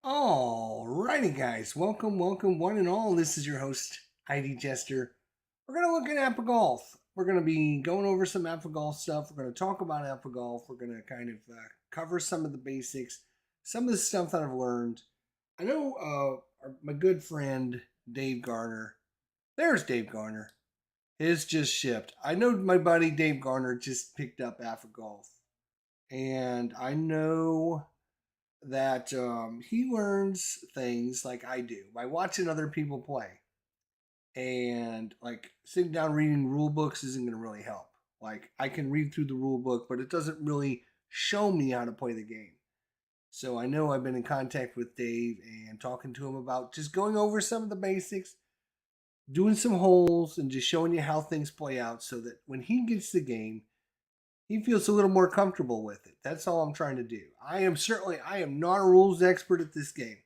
Alrighty, guys. Welcome, one and all. This is your host, ID Jester. We're going to look at APBA Golf. We're going to be going over some APBA Golf stuff. We're going to talk about APBA Golf. We're going to kind of cover some of the basics, some of the stuff that I've learned. I know my good friend, Dave Garner. There's Dave Garner. His just shipped. I know my buddy, Dave Garner, just picked up APBA Golf. And I know that he learns things like I do by watching other people play. And like sitting down reading rule books isn't going to really help. Like I can read through the rule book, but it doesn't really show me how to play the game. So I know I've been in contact with Dave and talking to him about just going over some of the basics, doing some holes, and just showing you how things play out so that when he gets the game, he feels a little more comfortable with it. That's all I'm trying to do. I am not a rules expert at this game,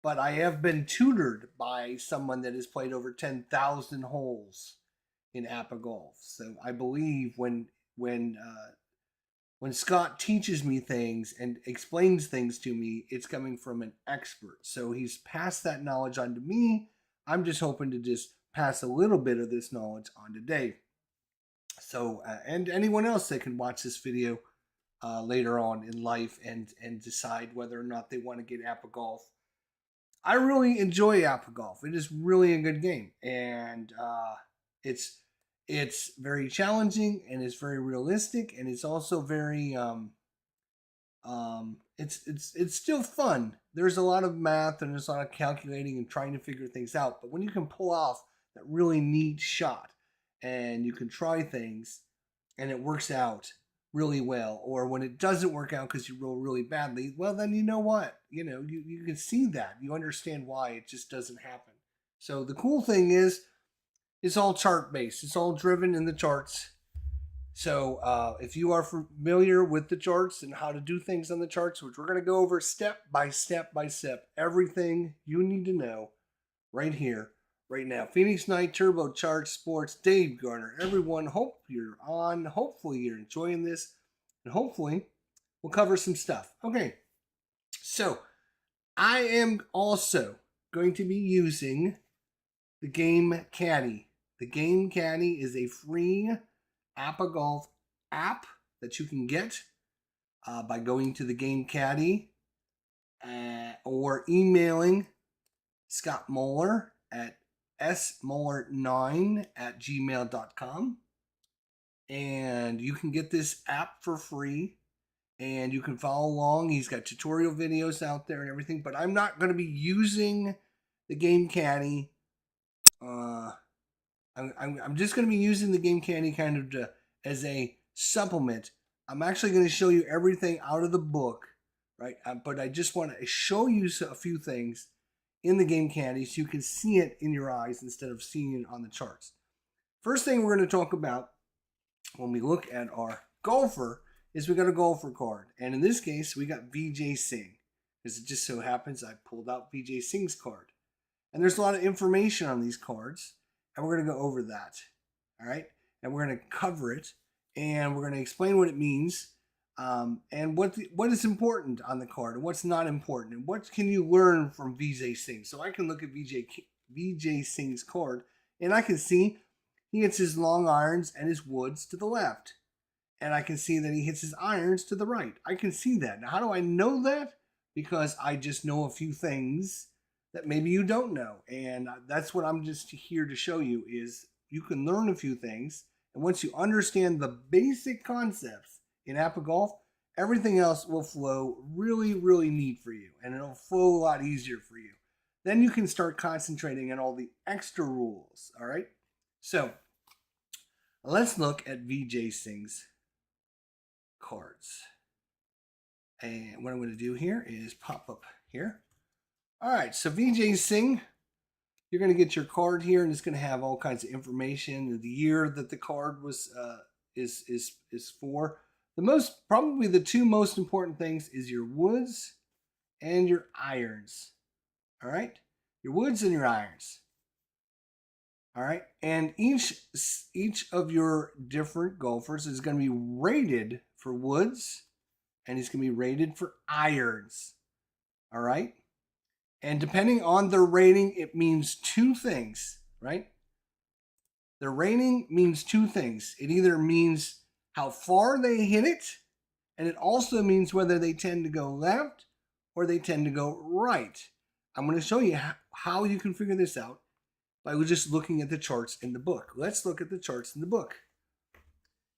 but I have been tutored by someone that has played over 10,000 holes in APBA Golf. So I believe when Scott teaches me things and explains things to me, it's coming from an expert. So he's passed that knowledge on to me. I'm just hoping to just pass a little bit of this knowledge on to Dave. So, and anyone else that can watch this video later on in life and decide whether or not they want to get APBA Golf. I really enjoy APBA Golf. It is really a good game, and it's very challenging, and it's very realistic, and it's also very it's still fun. There's a lot of math and there's a lot of calculating and trying to figure things out, but when you can pull off that really neat shot and you can try things and it works out really well, or when it doesn't work out because you roll really badly, well, then you know what? You can see that. You understand why it just doesn't happen. So the cool thing is it's all chart based. It's all driven in the charts. So if you are familiar with the charts and how to do things on the charts, which we're going to go over step by step by step, everything you need to know right here, right now. Phoenix Night Turbo Charge Sports, Dave Garner. Everyone, hope you're on. Hopefully you're enjoying this. And hopefully we'll cover some stuff. Okay, so I am also going to be using the Game Caddy. The Game Caddy is a free APBA Golf app that you can get by going to the Game Caddy or emailing Scott Moeller at smoeller9@gmail.com. And you can get this app for free and you can follow along. He's got tutorial videos out there and everything, but I'm not going to be using the Game Caddy. I'm just going to be using the Game Caddy kind of as a supplement. I'm actually going to show you everything out of the book, right? But I just want to show you a few things in the Game Caddy so you can see it in your eyes instead of seeing it on the charts. First thing we're going to talk about when we look at our golfer is we got a golfer card. And in this case, we got Vijay Singh. Because it just so happens I pulled out Vijay Singh's card. And there's a lot of information on these cards. And we're going to go over that. All right? And we're going to cover it. And we're going to explain what it means. And what is important on the card and what's not important. And what can you learn from Vijay Singh. So I can look at Vijay Singh's card. And I can see he hits his long irons and his woods to the left. And I can see that he hits his irons to the right. I can see that. Now, how do I know that? Because I just know a few things that maybe you don't know. And that's what I'm just here to show you is you can learn a few things. And once you understand the basic concepts in APBA Golf, everything else will flow really, really neat for you. And it'll flow a lot easier for you. Then you can start concentrating on all the extra rules. All right? So let's look at Vijay Singh's cards. And what I'm going to do here is pop up here. All right, so Vijay Singh, you're going to get your card here, and it's going to have all kinds of information, the year that the card was is for. Probably the two most important things is your woods and your irons. All right, your woods and your irons. All right, and each of your different golfers is going to be rated for woods, and he's going to be rated for irons. All right. And depending on their rating, it means two things, right? Their rating means two things. It either means how far they hit it, and it also means whether they tend to go left or they tend to go right. I'm going to show you how you can figure this out by just looking at the charts in the book. Let's look at the charts in the book.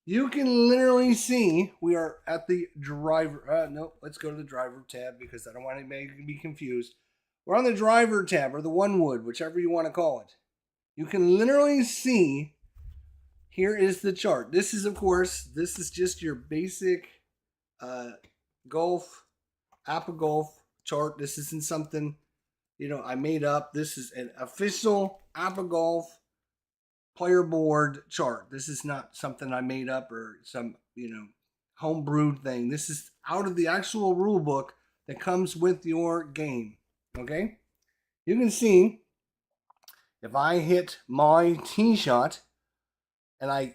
You can literally see we are at the driver. No, let's go to the driver tab because I don't want anybody to be confused. We're on the driver tab or the one wood, whichever you want to call it. You can literally see, here is the chart. This is, of course, this is just your basic golf, APBA golf chart. This isn't something, I made up. This is an official APBA golf player board chart. This is not something I made up or some, homebrewed thing. This is out of the actual rule book that comes with your game. Okay? You can see if I hit my tee shot and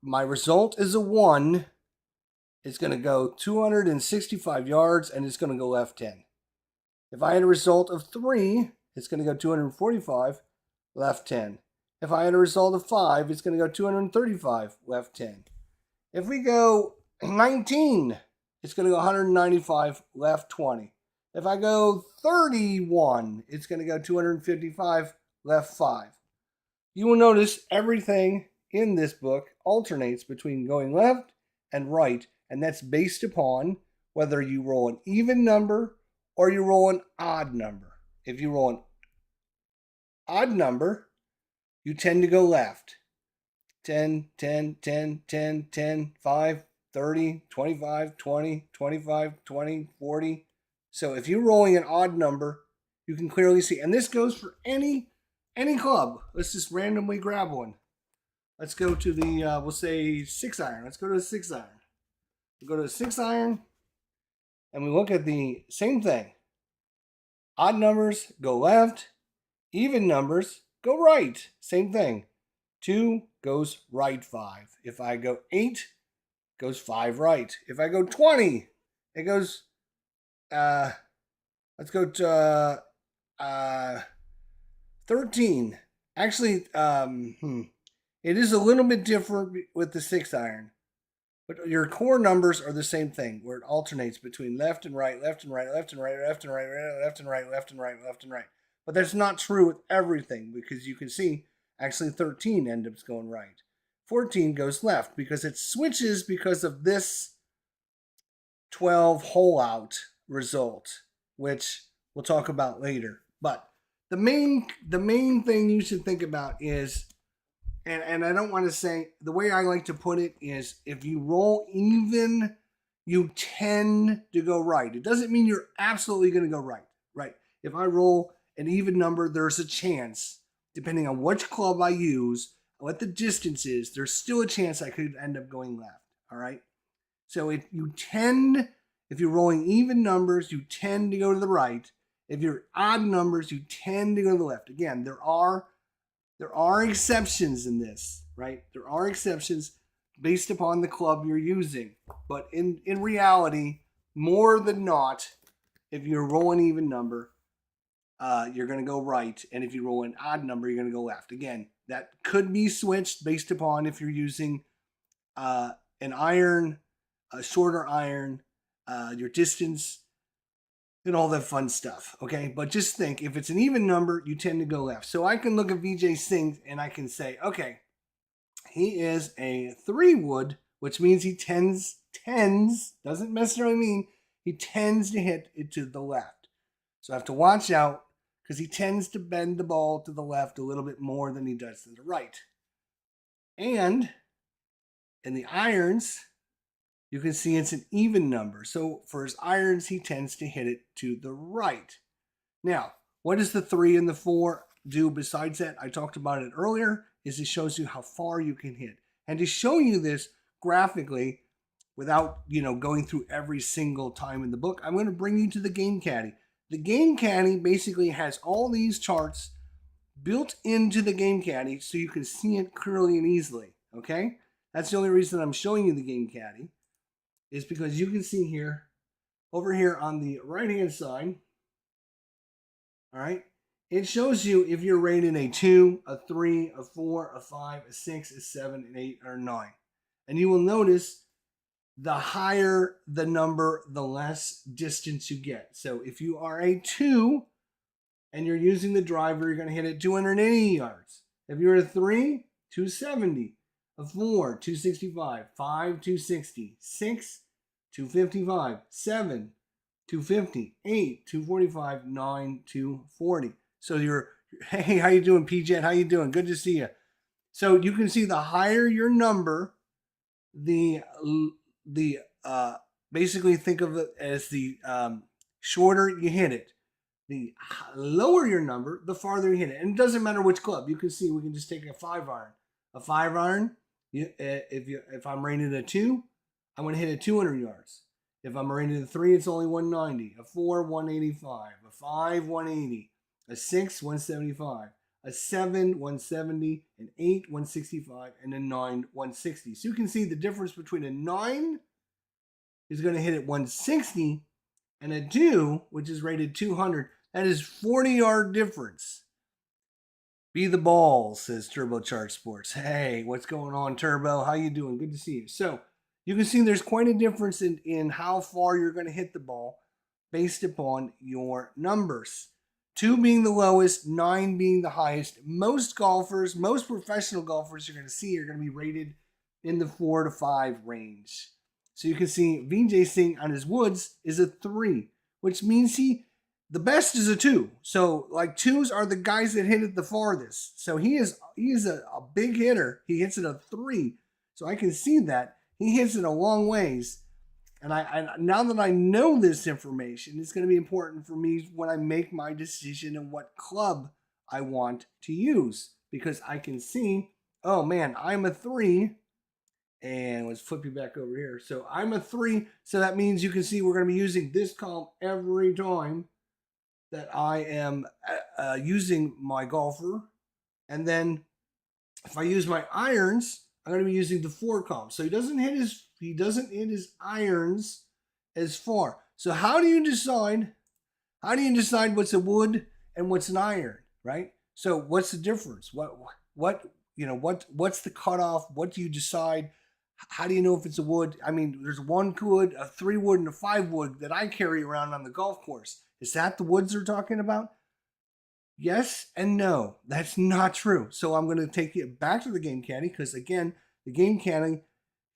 my result is a 1, it's going to go 265 yards and it's going to go left 10. If I had a result of 3, it's going to go 245, left 10. If I had a result of 5, it's going to go 235, left 10. If we go 19, it's going to go 195, left 20. If I go 31, it's going to go 255, left 5. You will notice everything in this book alternates between going left and right, and that's based upon whether you roll an even number or you roll an odd number. If you roll an odd number, you tend to go left. 10, 10, 10, 10, 10, 5, 30, 25, 20, 25, 20, 40. So if you're rolling an odd number, you can clearly see. And this goes for any club. Let's just randomly grab one. Let's go to the, we'll say 6 iron. Let's go to the 6 iron. We'll go to the 6 iron and we look at the same thing. Odd numbers go left. Even numbers go right. Same thing. 2 goes right 5. If I go 8, goes 5 right. If I go 20, it goes, let's go to 13. Actually, it is a little bit different with the 6 iron. But your core numbers are the same thing, where it alternates between left and right, left and right, left and right, left and right, left and right, left and right, left and right. But that's not true with everything, because you can see actually 13 ends up going right. 14 goes left because it switches because of this 12 hole out result, which we'll talk about later. But the main thing you should think about is, and I don't want to say, the way I like to put it is, if you roll even, you tend to go right. It doesn't mean you're absolutely going to go right, right? If I roll an even number, there's a chance, depending on which club I use, what the distance is, there's still a chance I could end up going left, all right? So if you're rolling even numbers, you tend to go to the right. If you're odd numbers, you tend to go to the left. Again, there are exceptions in this, right? There are exceptions based upon the club you're using. But in reality, more than not, if you're rolling even number, you're going to go right. And if you roll an odd number, you're going to go left. Again, that could be switched based upon if you're using an iron, a shorter iron, your distance, and all that fun stuff, okay? But just think, if it's an even number, you tend to go left. So I can look at Vijay Singh and I can say, okay, he is a 3 wood, which means he tends, doesn't necessarily mean he tends to hit it to the left. So I have to watch out, because he tends to bend the ball to the left a little bit more than he does to the right. And in the irons, you can see it's an even number. So for his irons, he tends to hit it to the right. Now, what does the 3 and the 4 do besides that? I talked about it earlier, is it shows you how far you can hit. And to show you this graphically, without going through every single time in the book, I'm going to bring you to the Game Caddy. The Game Caddy basically has all these charts built into the Game Caddy so you can see it clearly and easily, okay? That's the only reason I'm showing you the Game Caddy, is because you can see here, over here on the right-hand side, All right. It shows you if you're rated a 2, a 3, a 4, a 5, a 6, a 7, an 8, or 9. And you will notice the higher the number, the less distance you get. So if you are a 2 and you're using the driver, you're going to hit it 280 yards. If you're a 3, 270. A 4, 265. 5, 260. 6, 255. 7, 250. 8, 245. 9, 240. So hey, how you doing, PJ? How you doing? Good to see you. So you can see the higher your number, the basically think of it as the shorter you hit it. The lower your number, the farther you hit it. And it doesn't matter which club. You can see we can just take a 5-iron. A 5-iron, if I'm rated a 2, I'm going to hit it 200 yards. If I'm rated a 3, it's only 190. A 4, 185. A 5, 180. A 6, 175. A 7, 170. An 8, 165. And a 9, 160. So you can see the difference between a 9 is going to hit at 160 and a 2, which is rated 200. That is 40-yard difference. Be the ball, says Turbocharged Sports. Hey, what's going on, Turbo? How you doing? Good to see you. So you can see there's quite a difference in how far you're going to hit the ball based upon your numbers. 2 being the lowest, 9 being the highest. Most golfers, most professional golfers you're going to see are going to be rated in the 4 to 5 range. So you can see Vijay Singh on his woods is a 3, which means the best is a 2. So like 2s are the guys that hit it the farthest. So he is a big hitter. He hits it a 3. So I can see that. He hits it a long ways. And I now that I know this information, it's going to be important for me when I make my decision on what club I want to use. Because I can see, oh man, I'm a 3. And let's flip you back over here. So I'm a 3. So that means you can see we're going to be using this column every time that I am using my golfer. And then if I use my irons, I'm going to be using the 4 column. So he doesn't hit his irons as far. So how do you decide what's a wood and what's an iron, right? So what's the difference? What's the cutoff? What do you decide? How do you know if it's a wood? I mean, there's 1 wood, a 3 wood, and a 5 wood that I carry around on the golf course. Is that the woods they're talking about? Yes and no. That's not true. So I'm going to take you back to the Game Caddy because, again, the Game Caddy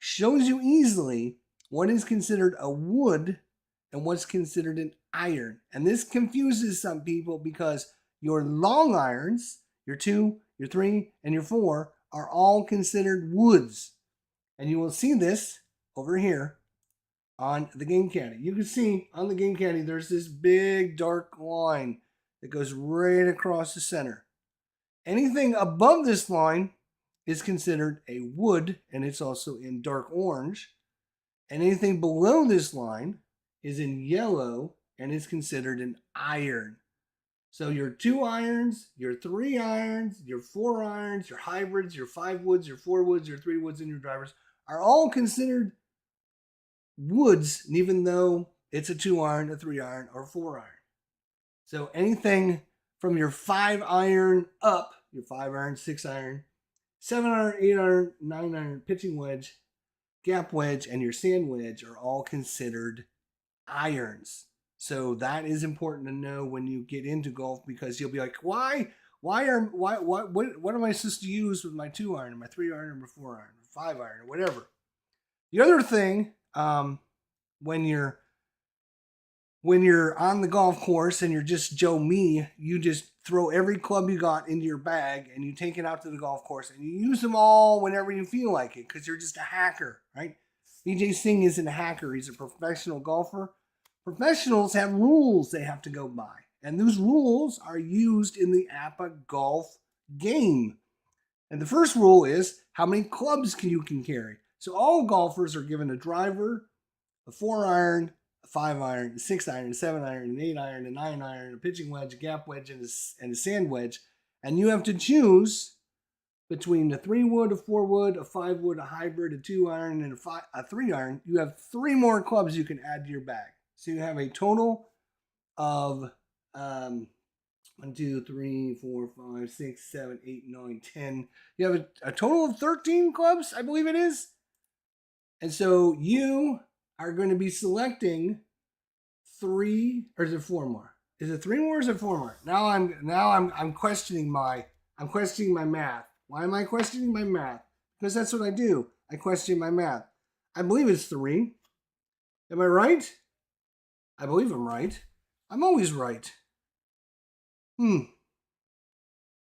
shows you easily what is considered a wood and what's considered an iron. And this confuses some people because your long irons, your 2, your 3, and your 4 are all considered woods. And you will see this over here on the Game Caddy. You can see on the Game Caddy there's this big dark line that goes right across the center. Anything above this line is considered a wood, and it's also in dark orange. And anything below this line is in yellow, and is considered an iron. So your 2 irons, your 3 irons, your 4 irons, your hybrids, your 5 woods, your 4 woods, your 3 woods, and your drivers are all considered woods, even though it's a 2 iron, a 3 iron, or a 4 iron. So anything from your 5 iron up, your 5 iron, 6 iron, 7 iron, 8 iron, 9 iron, pitching wedge, gap wedge, and your sand wedge are all considered irons. So that is important to know when you get into golf, because you'll be like, what am I supposed to use with my 2 iron, my 3 iron, my 4 iron, 5 iron, or whatever. The other thing, when you're on the golf course and you're just Joe Me, you just throw every club you got into your bag and you take it out to the golf course and you use them all whenever you feel like it, because you're just a hacker, right? Vijay Singh isn't a hacker. He's a professional golfer. Professionals have rules they have to go by, and those rules are used in the APBA golf game. And the first rule is how many clubs you can carry. So all golfers are given a driver, a 4 iron, a 5 iron, a 6 iron, a 7 iron, an 8 iron, a 9 iron, a pitching wedge, a gap wedge, and a sand wedge. And you have to choose between a 3 wood, a 4 wood, a 5 wood, a hybrid, a 2 iron, and a 3 iron. You have 3 more clubs you can add to your bag. So you have a total of, 1, 2, 3, 4, 5, 6, 7, 8, 9, 10. You have a total of 13 clubs, I believe it is. And so you are going to be selecting 3, or is it 4 more? Is it 3 more or is it 4 more? Now I'm questioning my math. Why am I questioning my math? Because that's what I do. I question my math. I believe it's 3. Am I right? I believe I'm right. I'm always right.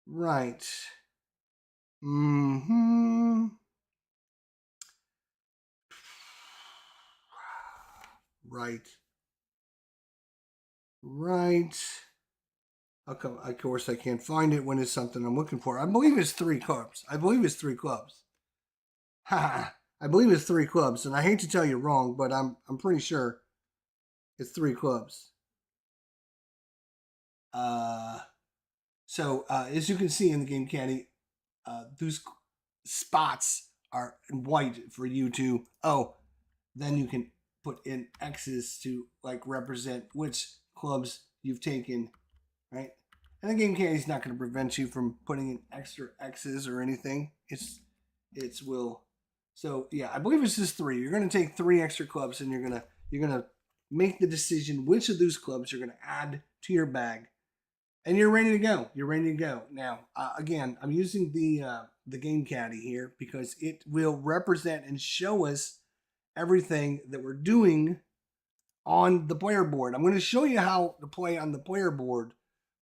Right. Right. Right. Of course, I can't find it when it's something I'm looking for. I believe it's 3 clubs. I believe it's 3 clubs. Ha! I believe it's 3 clubs, and I hate to tell you wrong, but I'm pretty sure it's 3 clubs. So as you can see in the game caddy, those spots are in white for you to. Oh, then you can put in X's to like represent which clubs you've taken, right? And the game caddy is not going to prevent you from putting in extra X's or anything. It's will. So yeah, I believe it's just 3. You're going to take 3 extra clubs, and you're gonna make the decision which of those clubs you're going to add to your bag, and you're ready to go. You're ready to go. Now, again, I'm using the game caddy here because it will represent and show us everything that we're doing on the player board. I'm going to show you how to play on the player board,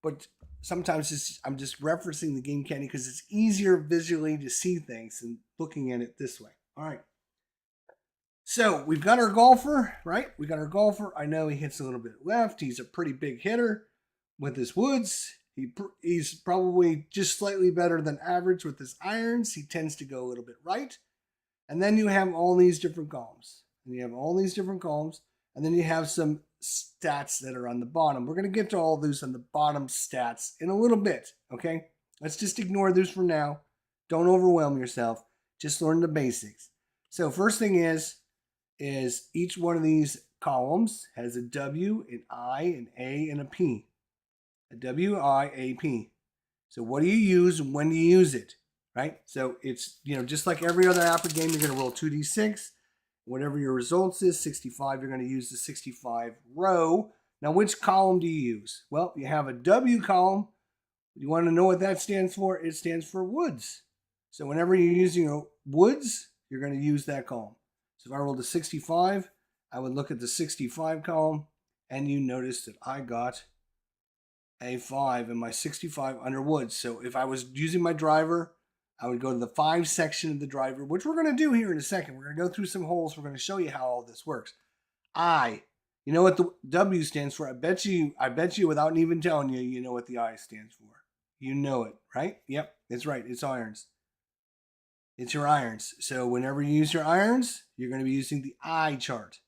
but sometimes I'm just referencing the game caddy because it's easier visually to see things than looking at it this way. All right. So we've got our golfer, right? We got our golfer. I know he hits a little bit left. He's a pretty big hitter with his woods. He's probably just slightly better than average with his irons. He tends to go a little bit right. And then you have all these different columns. And then you have some stats that are on the bottom. We're going to get to all those on the bottom stats in a little bit, okay? Let's just ignore those for now. Don't overwhelm yourself. Just learn the basics. So first thing is each one of these columns has a W, an I, an A, and a P. A W, I, A, P. So what do you use and when do you use it, right? So it's, just like every other APBA game, you're going to roll 2d6. Whatever your results is, 65, you're going to use the 65 row. Now, which column do you use? Well, you have a W column. You want to know what that stands for? It stands for woods. So whenever you're using woods, you're going to use that column. So if I rolled a 65, I would look at the 65 column, and you notice that I got a 5 in my 65 under woods. So if I was using my driver, I would go to the 5 section of the driver, which we're going to do here in a second. We're going to go through some holes. We're going to show you how all this works. You know what the W stands for? I bet you without even telling you, you know what the I stands for. You know it, right? Yep, it's right. It's irons. It's your irons. So whenever you use your irons, you're going to be using the I chart.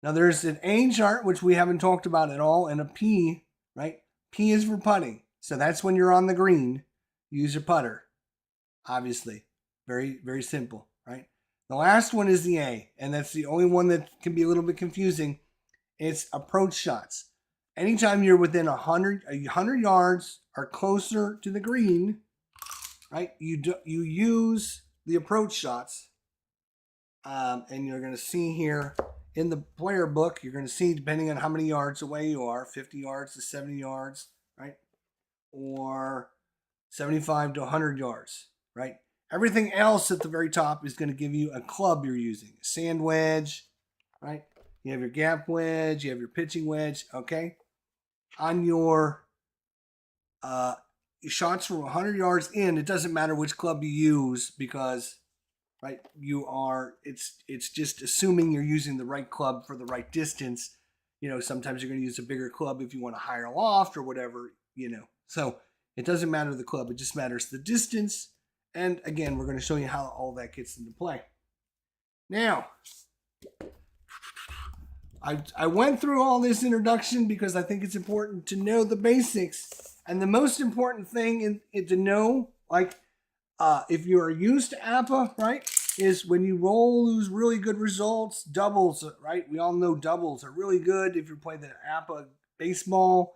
Now there's an A chart, which we haven't talked about at all, and a P, right? P is for putting. So that's when you're on the green, use your putter. Obviously, very, very simple, right? The last one is the A, and that's the only one that can be a little bit confusing. It's approach shots. Anytime you're within 100 yards or closer to the green, right? You use the approach shots, and you're going to see here in the player book, you're going to see depending on how many yards away you are, 50 yards to 70 yards, right? Or 75 to 100 yards. Right? Everything else at the very top is going to give you a club you're using. A sand wedge, right? You have your gap wedge, you have your pitching wedge, okay? On your shots from 100 yards in, it doesn't matter which club you use because, right, it's just assuming you're using the right club for the right distance. Sometimes you're going to use a bigger club if you want a higher loft or whatever, So it doesn't matter the club, it just matters the distance. And again, we're going to show you how all that gets into play. Now, I went through all this introduction because I think it's important to know the basics. And the most important thing to know, if you are used to APBA, right, is when you roll those really good results, doubles, right? We all know doubles are really good if you're playing the APBA baseball.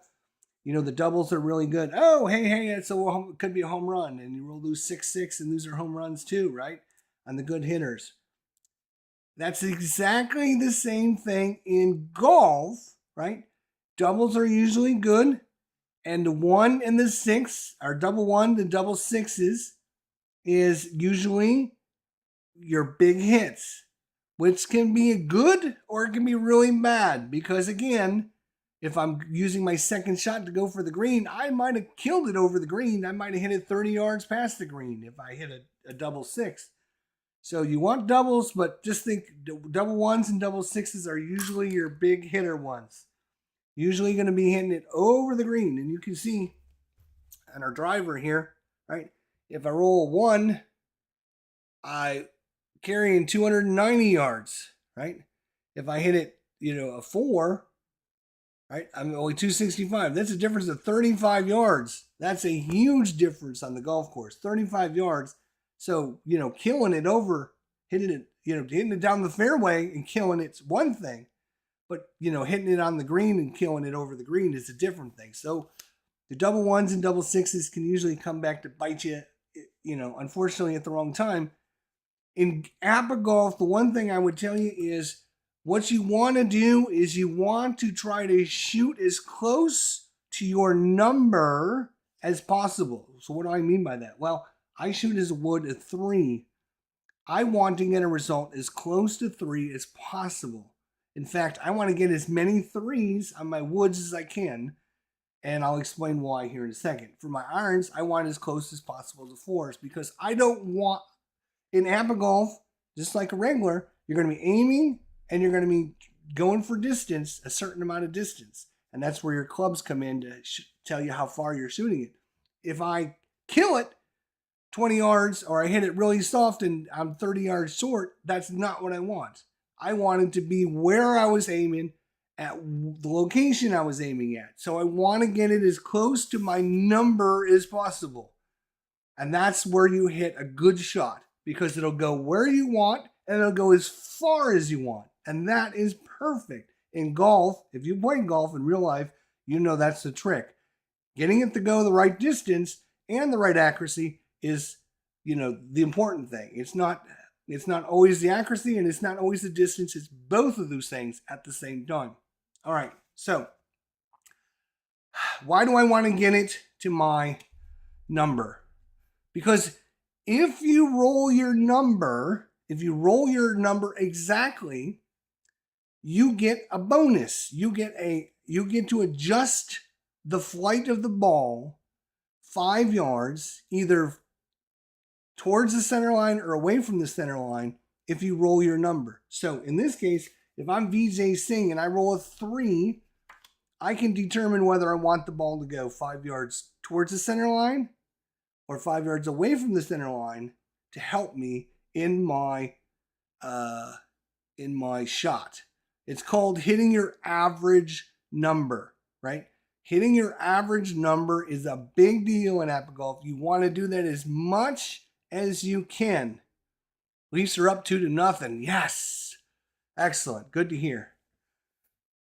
You know, the doubles are really good. Oh, hey, it could be a home run, and you roll those 6-6, and those are home runs too, right? On the good hitters. That's exactly the same thing in golf, right? Doubles are usually good, and the 1 and the 6 are double 1, the double 6s is usually your big hits, which can be good or it can be really bad because, again, if I'm using my second shot to go for the green, I might have killed it over the green. I might have hit it 30 yards past the green if I hit a double 6. So you want doubles, but just think double 1s and double 6s are usually your big hitter ones. Usually going to be hitting it over the green. And you can see on our driver here, right? If I roll a 1, I carrying 290 yards, right? If I hit it, a 4, right? I'm only 265. That's a difference of 35 yards. That's a huge difference on the golf course. 35 yards. So, killing it over, hitting it down the fairway and killing it's one thing. But, hitting it on the green and killing it over the green is a different thing. So the double 1s and double 6s can usually come back to bite you, unfortunately at the wrong time. In APBA golf, the one thing I would tell you is what you want to do is you want to try to shoot as close to your number as possible. So what do I mean by that? Well, I shoot as a wood a 3. I want to get a result as close to 3 as possible. In fact, I want to get as many 3s on my woods as I can, and I'll explain why here in a second. For my irons, I want as close as possible to 4s because I don't want, in APBA golf, just like a regular, you're going to be aiming and you're going to be going for distance, a certain amount of distance. And that's where your clubs come in to tell you how far you're shooting it. If I kill it 20 yards or I hit it really soft and I'm 30 yards short, that's not what I want. I want it to be where I was aiming at the location I was aiming at. So I want to get it as close to my number as possible. And that's where you hit a good shot because it'll go where you want and it'll go as far as you want. And that is perfect. In golf, if you play golf in real life, that's the trick. Getting it to go the right distance and the right accuracy is, the important thing. It's not always the accuracy and it's not always the distance. It's both of those things at the same time. All right. So why do I want to get it to my number? Because if you roll your number exactly, you get a bonus. You get to adjust the flight of the ball 5 yards, either towards the center line or away from the center line if you roll your number. So in this case, if I'm VJ Singh and I roll a 3, I can determine whether I want the ball to go 5 yards towards the center line or 5 yards away from the center line to help me in my shot. It's called hitting your average number, right? Hitting your average number is a big deal in APBA golf. You want to do that as much as you can. Leafs are up 2-0. Yes. Excellent. Good to hear.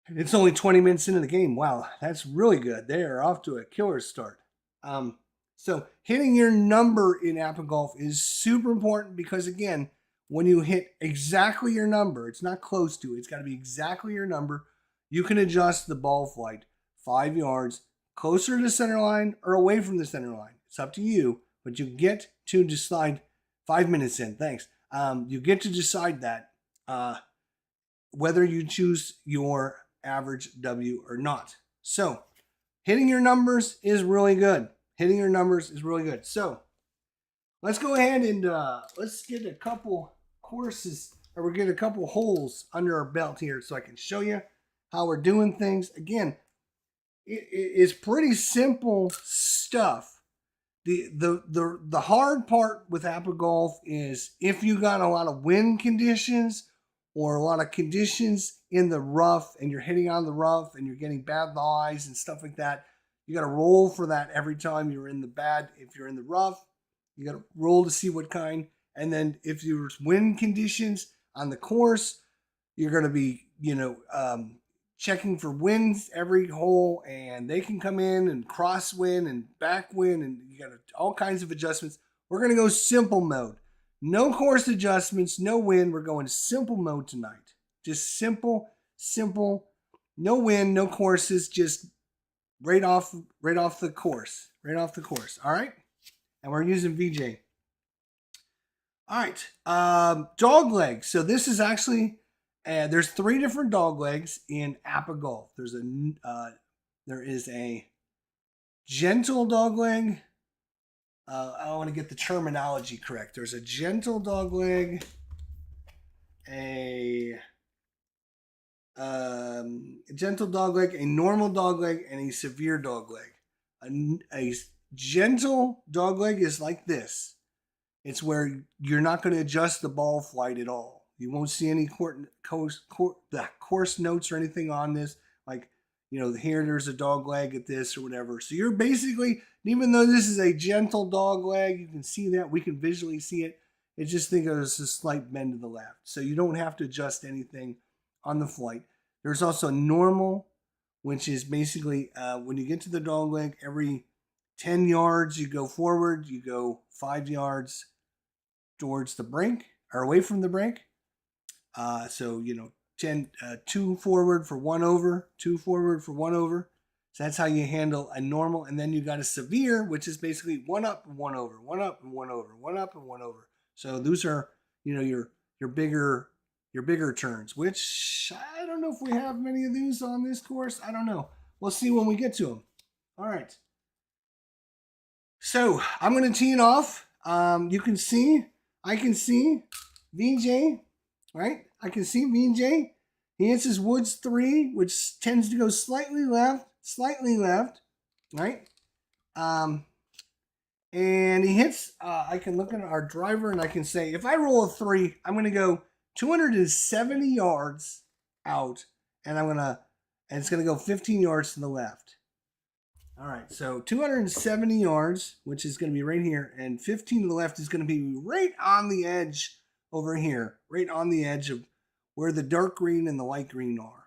It's only 20 minutes into the game. Wow, that's really good. They are off to a killer start. So hitting your number in APBA golf is super important because, again, when you hit exactly your number, it's not close to it. It's got to be exactly your number. You can adjust the ball flight 5 yards closer to the center line or away from the center line. It's up to you, but you get to decide 5 minutes in. Thanks. You get to decide that whether you choose your average W or not. So hitting your numbers is really good. So let's go ahead and let's get a couple courses, or we'll get a couple holes under our belt here so I can show you how we're doing things. Again, it's pretty simple stuff. The hard part with APBA golf is if you got a lot of wind conditions or a lot of conditions in the rough and you're hitting on the rough and you're getting bad lies and stuff like that, you got to roll for that every time you're in the bad. If you're in the rough, you got to roll to see what kind. And then if there's wind conditions on the course, you're going to be, checking for winds every hole, and they can come in and crosswind and backwind, and you got all kinds of adjustments. We're going to go simple mode. No course adjustments, no wind. We're going simple mode tonight. Just simple, no wind, no courses, just right off the course. All right? And we're using VJ. All right. Dog legs. So this is actually there's 3 different dog legs in APBA golf. There is a gentle dog leg. I want to get the terminology correct. There's a gentle dog leg, a gentle dog leg, a normal dog leg, and a severe dog leg. A gentle dog leg is like this. It's where you're not going to adjust the ball flight at all. You won't see any course notes or anything on this. Like, here there's a dog leg at this or whatever. So you're basically, even though this is a gentle dog leg, you can see that. We can visually see it. It's just think of it as a slight bend to the left. So you don't have to adjust anything on the flight. There's also normal, which is basically when you get to the dog leg, every 10 yards you go forward, you go 5 yards towards the brink or away from the brink. So 2 forward for 1 over, 2 forward for 1 over. So that's how you handle a normal. And then you got a severe, which is basically 1 up and 1 over, 1 up and 1 over, 1 up and 1 over. So those are, your bigger turns, which I don't know if we have many of these on this course. I don't know. We'll see when we get to them. All right. So I'm going to tee it off. I can see VJ, right? I can see VJ. He hits his Woods 3, which tends to go slightly left, right? And he hits, I can look at our driver and I can say, if I roll a 3, I'm going to go 270 yards out, and it's going to go 15 yards to the left. All right, so 270 yards, which is going to be right here, and 15 to the left is going to be right on the edge over here, right on the edge of where the dark green and the light green are.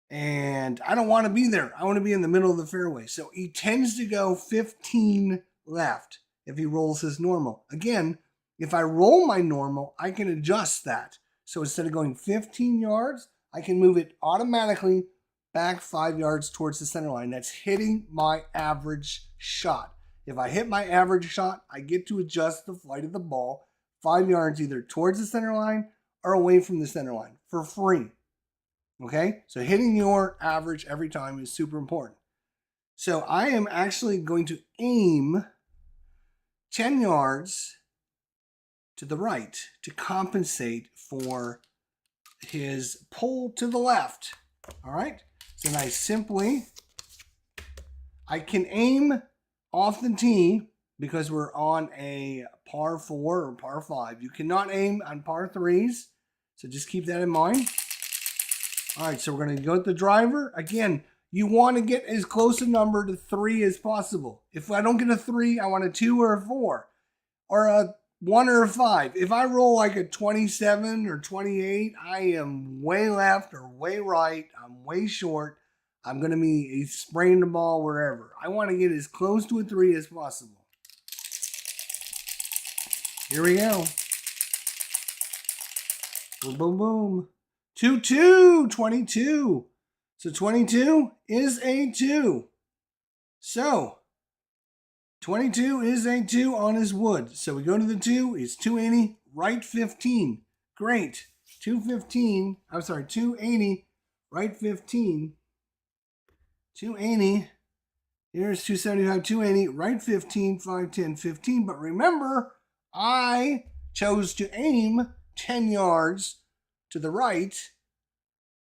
And I don't want to be there. I want to be in the middle of the fairway. So he tends to go 15 left if he rolls his normal. Again, if I roll my normal, I can adjust that. So instead of going 15 yards, I can move it automatically back 5 yards towards the center line. That's hitting my average shot. If I hit my average shot, I get to adjust the flight of the ball 5 yards either towards the center line or away from the center line for free. Okay? So hitting your average every time is super important. So I am actually going to aim 10 yards to the right to compensate for his pull to the left. All right? So I can aim off the tee because we're on a par 4 or par 5. You cannot aim on par 3s, so just keep that in mind. All right, so we're going to go with the driver. Again, you want to get as close a number to 3 as possible. If I don't get a 3, I want a 2 or a 4 or a 1 or a 5. If I roll like a 27 or 28, I am way left or way right. I'm way short. I'm going to be spraying the ball wherever. I want to get as close to a 3 as possible. Here we go. Boom, boom, boom. 2-2, 22. So 22 is a 2. So 22 is a 2 on his wood. So we go to the 2. It's 280, right 15. Great. 280, right 15. 280. Here's 275, 280, right 15, 5, 10, 15. But remember, I chose to aim 10 yards to the right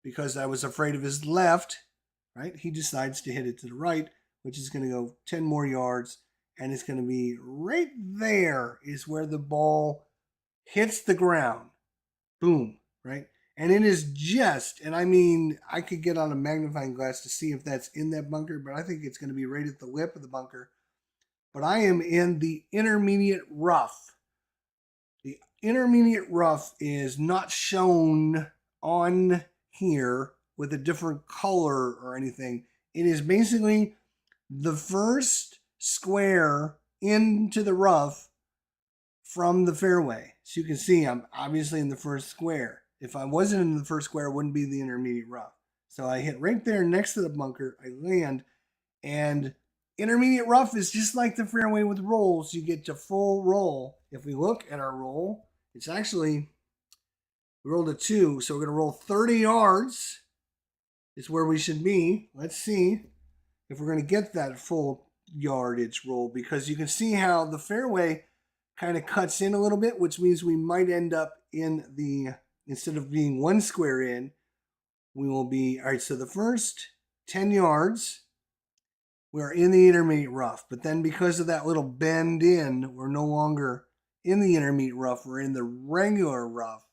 because I was afraid of his left, right? He decides to hit it to the right, which is going to go 10 more yards. And it's going to be right there is where the ball hits the ground. Boom, right? And it is just, and I mean, I could get on a magnifying glass to see if that's in that bunker, but I think it's going to be right at the lip of the bunker. But I am in the intermediate rough. The intermediate rough is not shown on here, with a different color or anything. It is basically the first square into the rough from the fairway. So you can see I'm obviously in the first square. If I wasn't in the first square, it wouldn't be the intermediate rough. So I hit right there next to the bunker. I land, and intermediate rough is just like the fairway with rolls. You get to full roll. If we look at our roll, it's actually, we rolled a 2, so we're going to roll 30 yards is where we should be. Let's see if we're going to get that full yardage roll, because you can see how the fairway kind of cuts in a little bit, which means we might end up in the, instead of being 1 square in, we will be, all right, so the first 10 yards, we're in the intermediate rough. But then because of that little bend in, we're no longer in the intermediate rough, we're in the regular rough.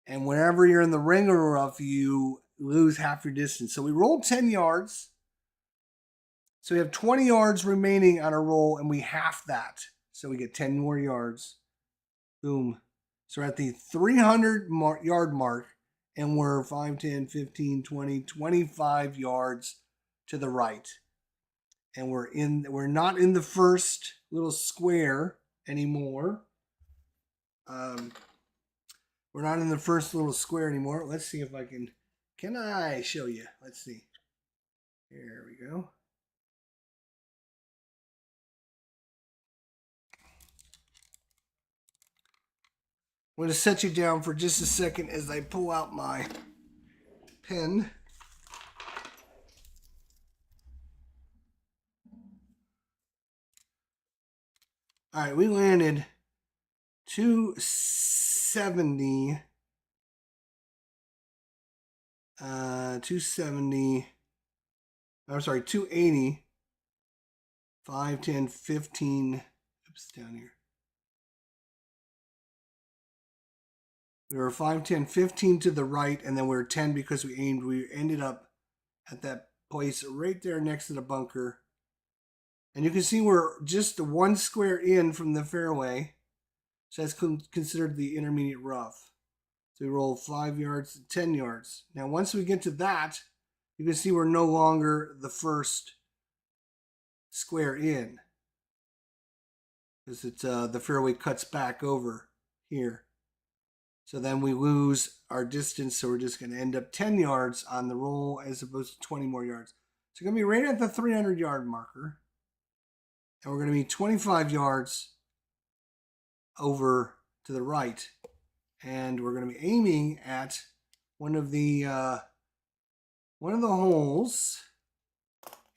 And whenever you're in the regular rough, you lose half your distance. So we rolled 10 yards. So we have 20 yards remaining on a roll, and we half that. So we get 10 more yards. Boom. So we're at the 300 yard mark, and we're 5, 10, 15, 20, 25 yards to the right. And we're not in the first little square anymore. We're not in the first little square anymore. Let's see if I can I show you? Let's see. Here we go. I'm going to set you down for just a second as I pull out my pen. All right, we landed 270. 270. I'm sorry, 280. 5, 10, 15. Oops, down here. We were 5, 10, 15 to the right, and then we were 10 because we aimed. We ended up at that place right there next to the bunker. And you can see we're just 1 square in from the fairway. So that's considered the intermediate rough. So we roll 5 yards, 10 yards. Now, once we get to that, you can see we're no longer the first square in, because it's the fairway cuts back over here. So then we lose our distance, so we're just going to end up 10 yards on the roll as opposed to 20 more yards. So we're going to be right at the 300 yard marker, and we're going to be 25 yards over to the right, and we're going to be aiming at one of the holes.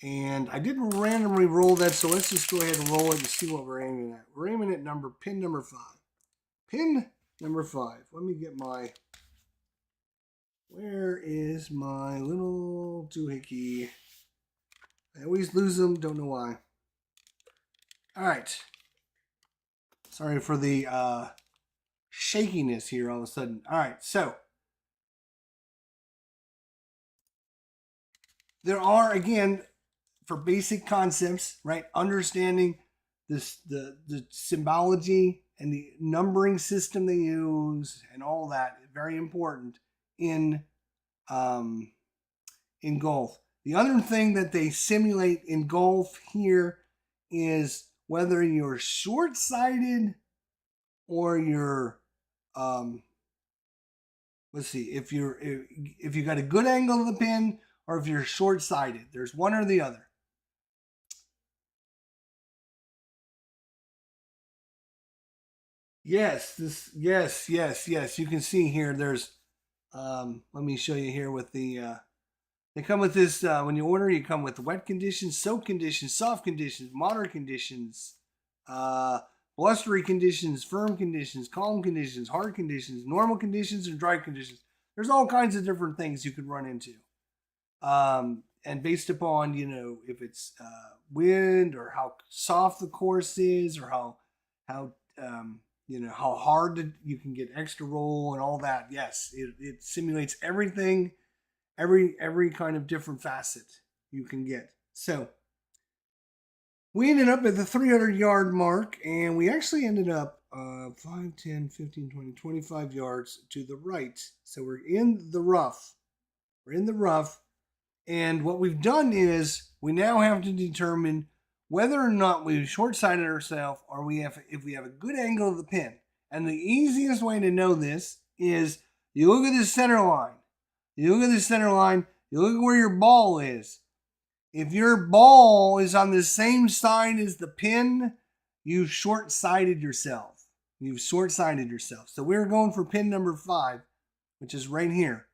And I didn't randomly roll that, so let's just go ahead and roll it and see what we're aiming at. We're aiming at pin number 5. Pin number 5. Let me get my, where is my little doohickey? I always lose them, don't know why. All right. Sorry for the shakiness here all of a sudden. All right, so there are, again, for basic concepts, right? Understanding this, the symbology and the numbering system they use and all that, very important in golf. The other thing that they simulate in golf here is whether you're short-sighted or you're let's see, if you got a good angle of the pin or if you're short-sighted. There's one or the other. Yes, yes. You can see here there's let me show you here with the they come with this when you order, you come with wet conditions, soak conditions, soft conditions, moderate conditions, blustery conditions, firm conditions, calm conditions, hard conditions, normal conditions, and dry conditions. There's all kinds of different things you could run into. And based upon, if it's wind or how soft the course is, or how hard you can get extra roll and all that. Yes, it simulates everything, every kind of different facet you can get. So we ended up at the 300 yard mark, and we actually ended up 5, 10, 15, 20, 25 yards to the right. So we're in the rough. We're in the rough. And what we've done is we now have to determine whether or not we've short-sighted ourselves or if we have a good angle of the pin. And the easiest way to know this is you look at the center line. You look at the center line, you look at where your ball is. If your ball is on the same side as the pin, you've short-sighted yourself. You've short-sighted yourself. So we're going for pin number 5, which is right here.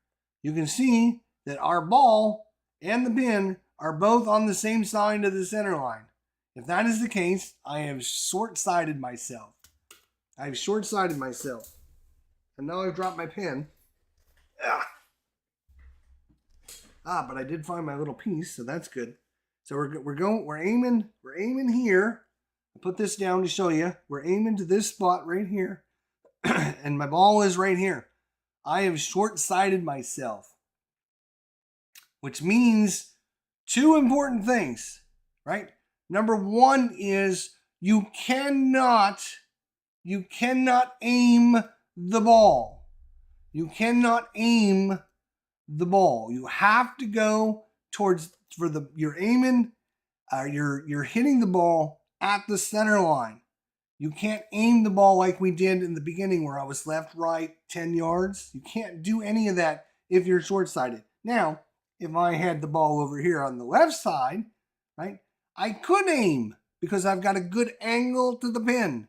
You can see that our ball and the pin are both on the same side of the center line. If that is the case, I have short-sighted myself. I've short-sighted myself. And now I've dropped my pin. But I did find my little piece, so that's good. So we're aiming here. I'll put this down to show you. We're aiming to this spot right here. And my ball is right here. I have short-sighted myself. Which means 2 important things, right? Number 1 is you cannot aim the ball. You cannot aim the ball. You have to go you're aiming, you're hitting the ball at the center line. You can't aim the ball like we did in the beginning where I was left, right, 10 yards. You can't do any of that if you're short-sighted. Now, if I had the ball over here on the left side, right, I could aim because I've got a good angle to the pin.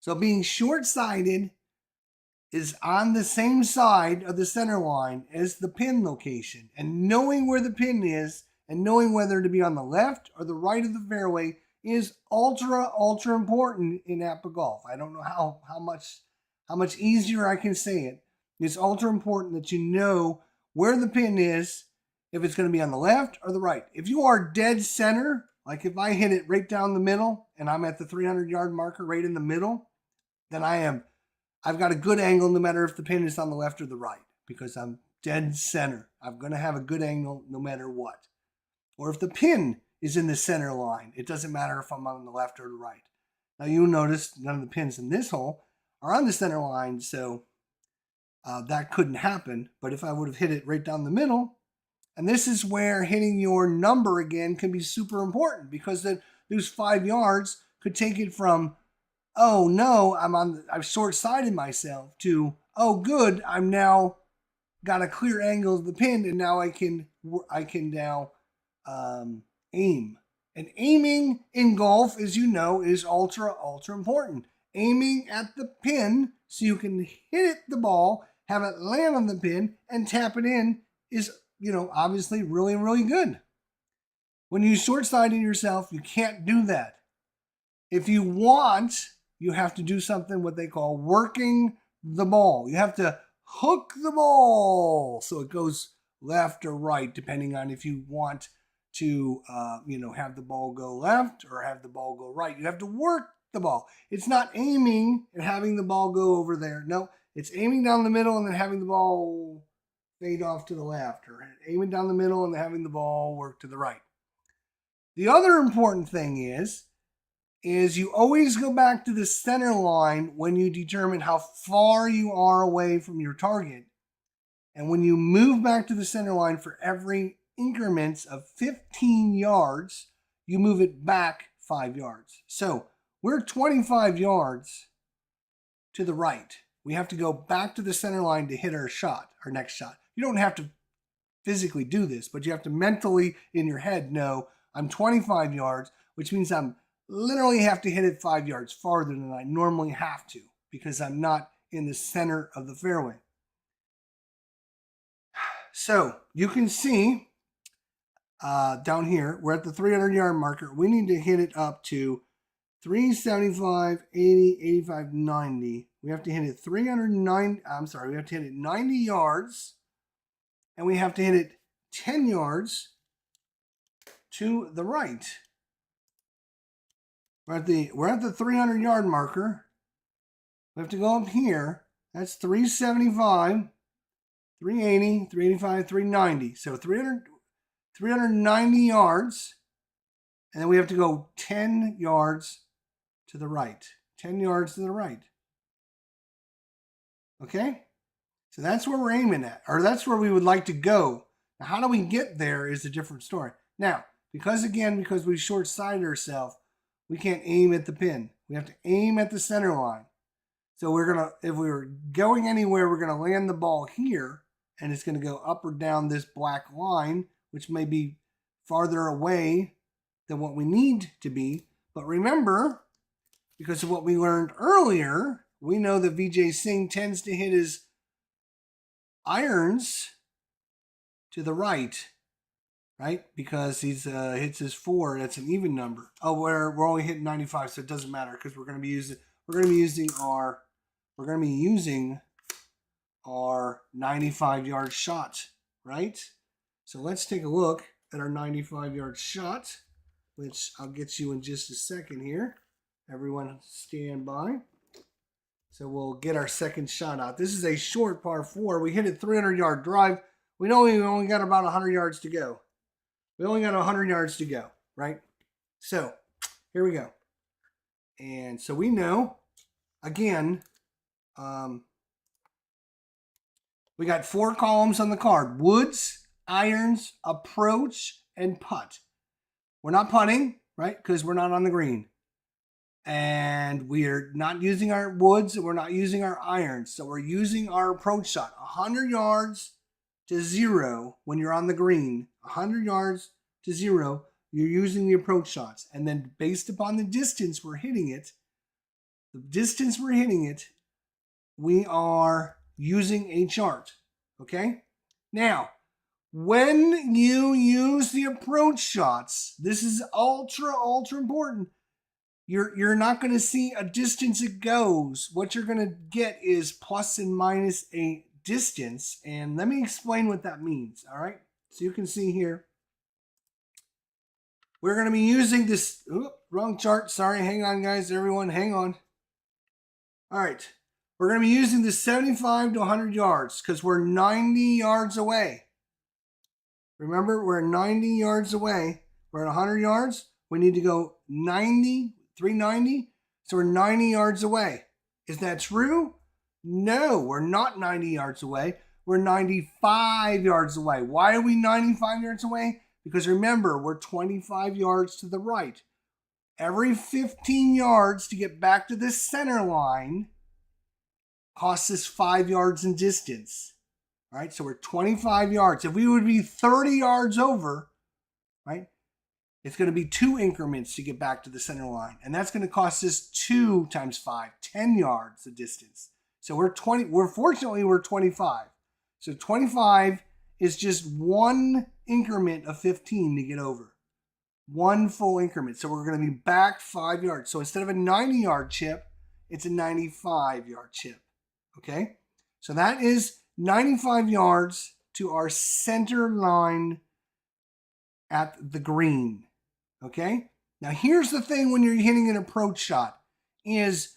So being short-sighted is on the same side of the center line as the pin location. And knowing where the pin is and knowing whether to be on the left or the right of the fairway is ultra important in APBA golf. I don't know how much easier I can say it. It's ultra important that you know where the pin is, if it's going to be on the left or the right. If you are dead center, like if I hit it right down the middle and I'm at the 300-yard marker right in the middle, then I've got a good angle no matter if the pin is on the left or the right because I'm dead center. I'm going to have a good angle no matter what. Or if the pin is in the center line, it doesn't matter if I'm on the left or the right. Now you'll notice none of the pins in this hole are on the center line, so that couldn't happen. But if I would have hit it right down the middle, and this is where hitting your number again can be super important because those 5 yards could take it from, oh no, I've short-sighted myself to, oh good, I'm now got a clear angle of the pin and now I can now aim. And aiming in golf, as you know, is ultra important. Aiming at the pin so you can hit the ball, have it land on the pin, and tap it in is, obviously really good. When you short-sighted yourself, you can't do that. If you want, you have to do something what they call working the ball. You have to hook the ball so it goes left or right, depending on if you want to, have the ball go left or have the ball go right. You have to work the ball. It's not aiming and having the ball go over there. No, it's aiming down the middle and then having the ball fade off to the left, or aiming down the middle and then having the ball work to the right. The other important thing is you always go back to the center line when you determine how far you are away from your target. And when you move back to the center line for every increments of 15 yards, you move it back 5 yards. So we're 25 yards to the right. We have to go back to the center line to hit our next shot. You don't have to physically do this, but you have to mentally in your head know I'm 25 yards, which means I'm literally have to hit it 5 yards farther than I normally have to because I'm not in the center of the fairway. So you can see down here, we're at the 300-yard marker. We need to hit it up to 375, 80, 85, 90. We have to hit it 90 yards. And we have to hit it 10 yards to the right. We're at the 300-yard marker. We have to go up here. That's 375, 380, 385, 390. So 390 yards. And then we have to go 10 yards to the right. 10 yards to the right. Okay? So that's where we're aiming at. Or that's where we would like to go Now, how do we get there is a different story. Now, because we short-sighted ourselves, we can't aim at the pin. We have to aim at the center line. So if we were going anywhere, we're gonna land the ball here, and it's gonna go up or down this black line, which may be farther away than what we need to be. But remember, because of what we learned earlier, we know that Vijay Singh tends to hit his irons to the right, because he's hits his 4. That's an even number. Oh, we're only hitting 95, so it doesn't matter because we're going to be using our 95-yard shot, right? So let's take a look at our 95-yard shot, which I'll get you in just a second here. Everyone stand by. So we'll get our second shot out. This is a short par 4. We hit a 300-yard drive. We know we only got about 100 yards to go. We only got 100 yards to go, right? So here we go. And so we know, again, we got 4 columns on the card: woods, irons, approach, and putt. We're not putting, right? Because we're not on the green. And we are not using our woods, and we're not using our irons. So we're using our approach shot. 100 yards to 0 when you're on the green. 100 yards to 0, you're using the approach shots. And then based upon the distance we're hitting it, we are using a chart. Okay? Now, when you use the approach shots, this is ultra important. You're not going to see a distance it goes. What you're going to get is plus and minus a distance. And let me explain what that means. All right. So you can see here, we're going to be using this. Wrong chart. Sorry. Hang on, guys. Everyone, hang on. All right. We're going to be using this 75 to 100 yards because we're 90 yards away. Remember, we're 90 yards away. We're at 100 yards. We need to go 390. So we're 90 yards away. Is that true? No, we're not 90 yards away. We're 95 yards away. Why are we 95 yards away? Because remember, we're 25 yards to the right. Every 15 yards to get back to the center line costs us 5 yards in distance. All right, so we're 25 yards. If we would be 30 yards over, right, it's going to be 2 increments to get back to the center line. And that's going to cost us 2 times 5, 10 yards of distance. So fortunately, we're 25. So 25 is just 1 increment of 15 to get over. 1 full increment. So we're going to be back 5 yards. So instead of a 90-yard chip, it's a 95-yard chip. Okay? So that is 95 yards to our center line at the green. Okay? Now here's the thing when you're hitting an approach shot is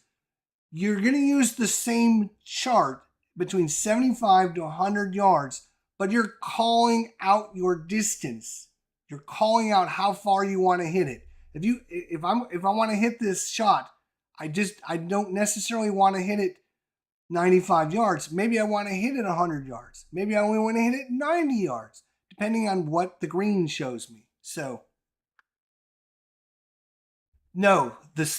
you're going to use the same chart between 75 to 100 yards, but you're calling out your distance. You're calling out how far you want to hit it. If I want to hit this shot, I don't necessarily want to hit it 95 yards. Maybe I want to hit it 100 yards. Maybe I only want to hit it 90 yards, depending on what the green shows me. So, no, the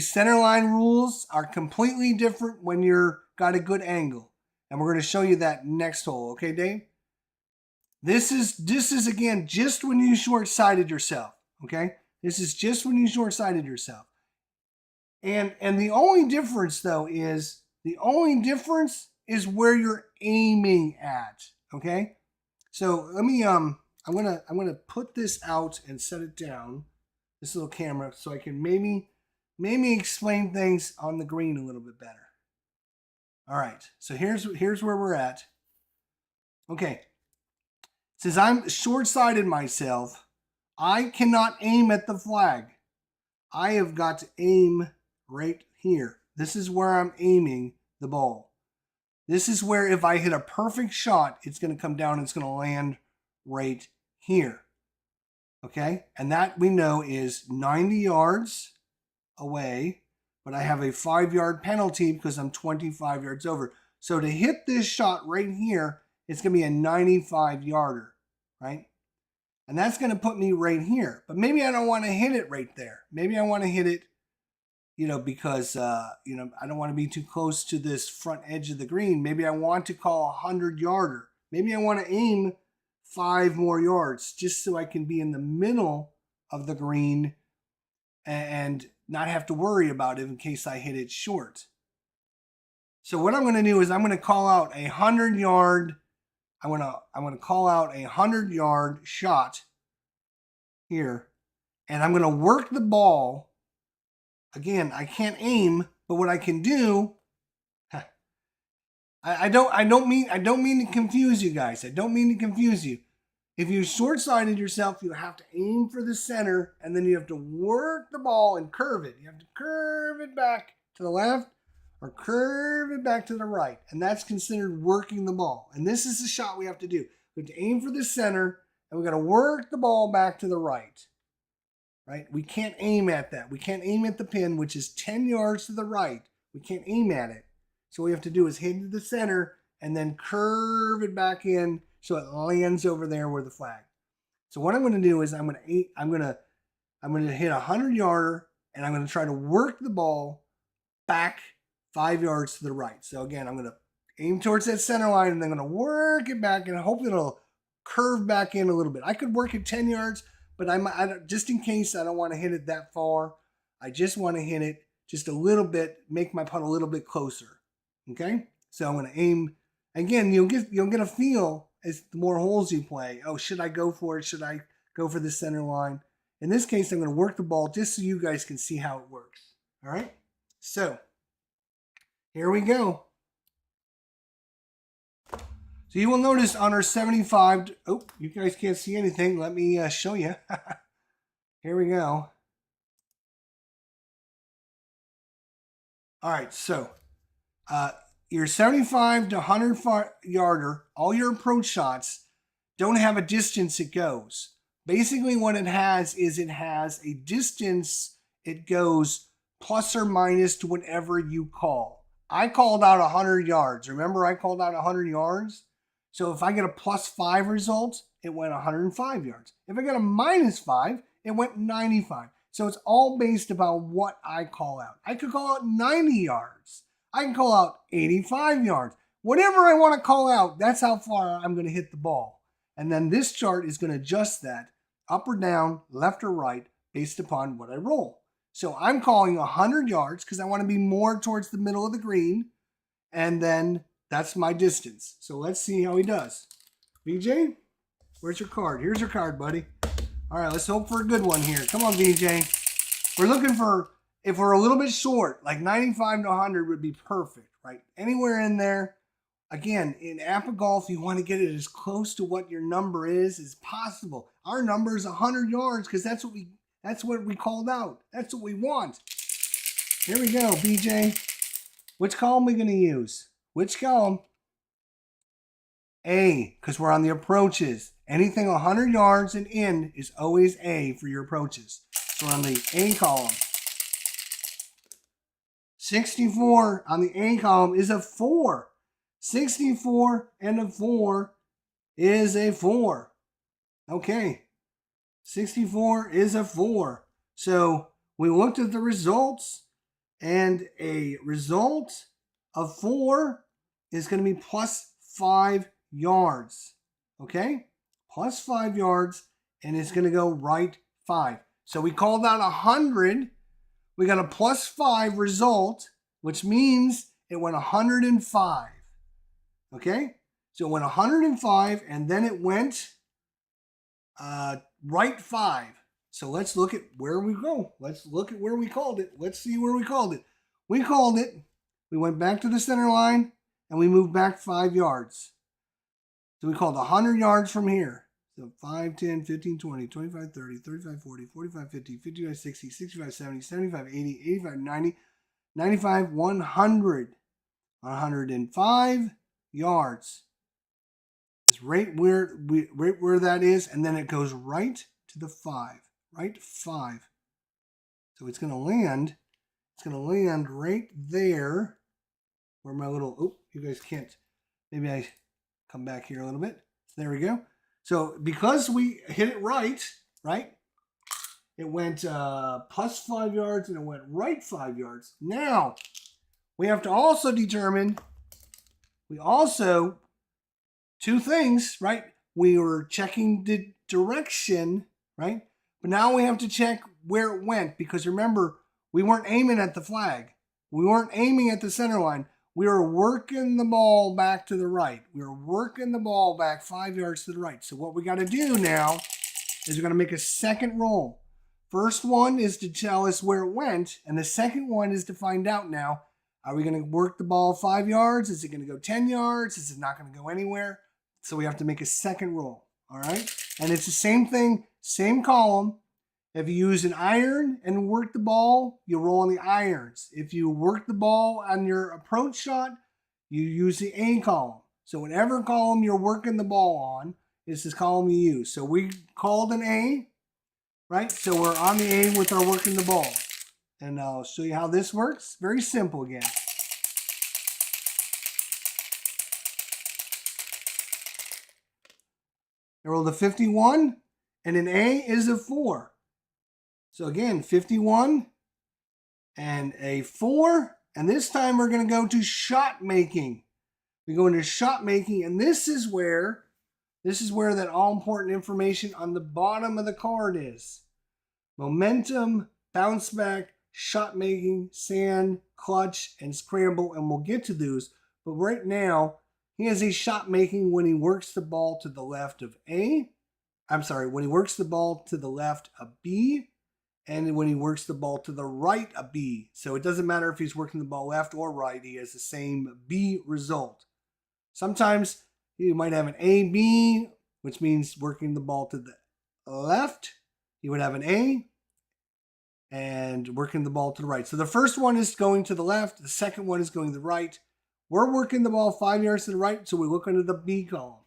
center line rules are completely different when you're got a good angle, and we're going to show you that next hole. Okay, Dave? This is again just when you short-sighted yourself. Okay, this is just when you short-sighted yourself. And the only difference though is where you're aiming at. Okay, so let me I'm gonna put this out and set it down, this little camera, so I can maybe explain things on the green a little bit better. All right, so here's where we're at. Okay, since I'm short-sighted myself, I cannot aim at the flag. I have got to aim right here. This is where I'm aiming the ball. This is where if I hit a perfect shot, it's going to come down and it's going to land right here. Okay? And that we know is 90 yards away, but I have a 5-yard penalty because I'm 25 yards over. So to hit this shot right here, it's going to be a 95 yarder, right? And that's going to put me right here. But maybe I don't want to hit it right there. Maybe I want to hit it, because, I don't want to be too close to this front edge of the green. Maybe I want to call a 100-yarder. Maybe I want to aim 5 more yards just so I can be in the middle of the green and not have to worry about it in case I hit it short. So what I'm going to do is I'm going to call out a 100-yard. I'm going to call out a 100-yard shot here, and I'm going to work the ball. Again, I can't aim, but what I can do, I don't mean to confuse you guys. I don't mean to confuse you. If you short-sighted yourself, you have to aim for the center, and then you have to work the ball and curve it. You have to curve it back to the left or curve it back to the right, and that's considered working the ball. And this is the shot we have to do. We have to aim for the center, and we got to work the ball back to the right. Right? We can't aim at that. We can't aim at the pin, which is 10 yards to the right. We can't aim at it. So what we have to do is hit to the center and then curve it back in so it lands over there where the flag. So what I'm going to do is I'm going to hit a 100-yarder, and I'm going to try to work the ball back 5 yards to the right. So again, I'm going to aim towards that center line, and then I'm going to work it back, and hopefully it'll curve back in a little bit. I could work it 10 yards, but I just in case I don't want to hit it that far, I just want to hit it just a little bit, make my putt a little bit closer. Okay, so I'm going to aim. Again, you'll get a feel as the more holes you play. Oh, should I go for it? Should I go for the center line? In this case, I'm going to work the ball just so you guys can see how it works. All right, so here we go. So you will notice on our 75, oh, you guys can't see anything. Let me show you. Here we go. All right, so your 75 to 100-yarder, all your approach shots don't have a distance it goes. Basically what it has is it has a distance it goes plus or minus to whatever you call. I called out 100 yards. Remember I called out 100 yards? So if I get a +5 result, it went 105 yards. If I get a -5, it went 95. So it's all based upon what I call out. I could call out 90 yards. I can call out 85 yards. Whatever I want to call out, that's how far I'm going to hit the ball. And then this chart is going to adjust that up or down, left or right, based upon what I roll. So I'm calling 100 yards because I want to be more towards the middle of the green. And then that's my distance. So let's see how he does. VJ, where's your card? Here's your card, buddy. All right, let's hope for a good one here. Come on, VJ. We're looking for, if we're a little bit short, like 95 to 100 would be perfect, right? Anywhere in there. Again, in APBA golf, you want to get it as close to what your number is as possible. Our number is 100 yards because that's what we called out. That's what we want. Here we go, BJ. Which column are we going to use? Which column? A, because we're on the approaches. Anything 100 yards and in is always A for your approaches. So we're on the A column. 64 on the A column is a 4. 64 and a 4 is a 4. Okay. 64 is a 4. So we looked at the results, and a result of 4 is going to be +5 yards. Okay? +5 yards, and it's going to go right 5. So we called out 100. We got a +5 result, which means it went 105. Okay? So it went 105, and then it went right 5. So let's look at where we go. Let's look at where we called it. Let's see where we called it. We called it. We went back to the center line, and we moved back 5 yards. So we called 100 yards from here. So 5, 10, 15, 20, 25, 30, 35, 40, 45, 50, 55, 60, 65, 70, 75, 80, 85, 90, 95, 100. 105 yards. It's right where that is, and then it goes right to the 5. Right 5. So it's going to land. It's going to land right there where my little, oh, you guys can't, maybe I come back here a little bit. So there we go. So because we hit it right, it went plus 5 yards and it went right 5 yards. Now, we have to also determine, two things, right? We were checking the direction, right? But now we have to check where it went, because remember, we weren't aiming at the flag. We weren't aiming at the center line. We were working the ball back to the right. We were working the ball back 5 yards to the right. So what we got to do now is we're going to make a second roll. First one is to tell us where it went, and the second one is to find out now, are we going to work the ball 5 yards? Is it going to go 10 yards? Is it not going to go anywhere? So we have to make a second roll, all right? And it's the same thing, same column. If you use an iron and work the ball, you roll on the irons. If you work the ball on your approach shot, you use the A column. So whatever column you're working the ball on is this column you use. So we called an A, right? So we're on the A with our working the ball. And I'll show you how this works. Very simple again. I rolled a 51, and an A is a 4. So again, 51 and a 4. And this time we're going to go to shot making. We go into shot making, and this is where that all important information on the bottom of the card is. Momentum, bounce back, shot making, sand, clutch, and scramble, and we'll get to those. But right now, he has a shot making when he works the ball to the left of A. I'm sorry, when he works the ball to the left of B, and when he works the ball to the right of B. So it doesn't matter if he's working the ball left or right, he has the same B result. Sometimes you might have an AB, which means working the ball to the left. You would have an A, and working the ball to the right. So the first one is going to the left. The second one is going to the right. We're working the ball 5 yards to the right, so we look under the B column.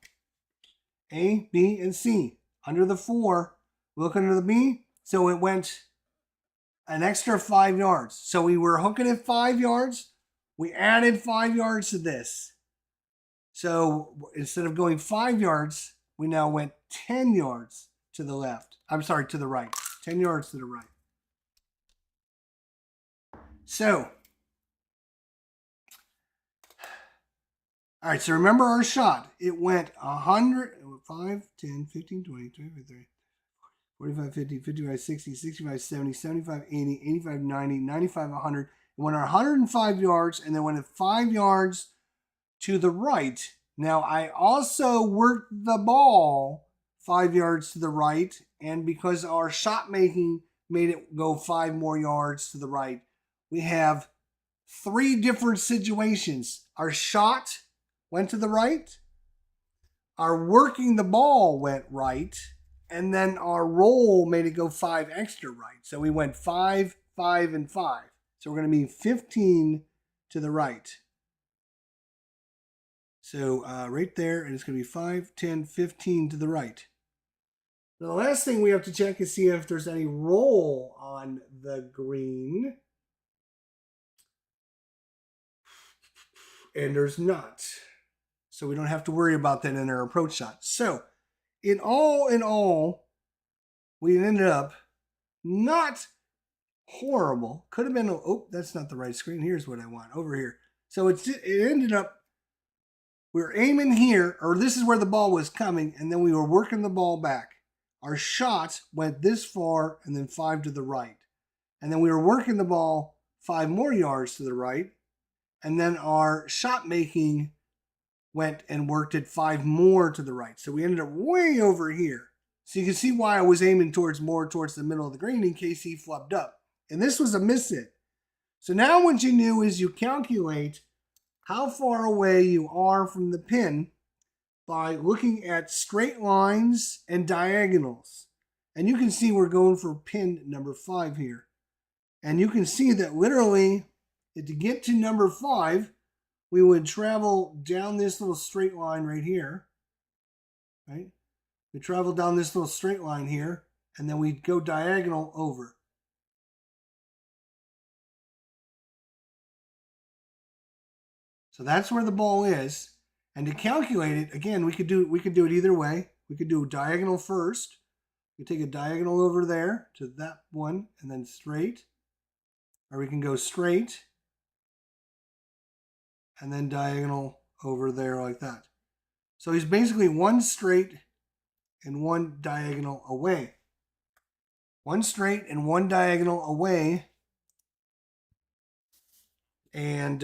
A, B, and C. Under the 4, look under the B. So it went an extra 5 yards. So we were hooking it 5 yards. We added 5 yards to this. So instead of going 5 yards, we now went 10 yards to the left. I'm sorry, to the right. 10 yards to the right. So, all right, so remember our shot. It went 100, 5, 10, 15, 20, 25, 30, 45, 50, 55, 60, 65, 70, 75, 80, 85, 90, 95, 100. It went 105 yards, and then went 5 yards to the right. Now, I also worked the ball 5 yards to the right, and because our shot making made it go 5 more yards to the right, we have 3 different situations. Our shot went to the right, our working the ball went right, and then our roll made it go 5 extra right. So we went 5, 5, and 5. So we're going to be 15 to the right. So right there, and it's going to be 5, 10, 15 to the right. Now, the last thing we have to check is see if there's any roll on the green. And there's not. So we don't have to worry about that in our approach shot. So in all, we ended up not horrible. Could have been, oh, that's not the right screen. Here's what I want over here. So it ended up, we were aiming here, or this is where the ball was coming, and then we were working the ball back. Our shot went this far and then 5 to the right. And then we were working the ball 5 more yards to the right. And then our shot making went and worked it 5 more to the right. So we ended up way over here. So you can see why I was aiming more towards the middle of the green in case he flubbed up. And this was a miss it. So now what you do is you calculate how far away you are from the pin by looking at straight lines and diagonals. And you can see we're going for pin number 5 here. And you can see that literally, to get to number 5, we would travel down this little straight line right here, right? We travel down this little straight line here, and then we'd go diagonal over. So that's where the ball is. And to calculate it, again, we could do it either way. We could do diagonal first. We take a diagonal over there to that one and then straight. Or we can go straight and then diagonal over there like that. So he's basically one straight and one diagonal away. One straight and one diagonal away. And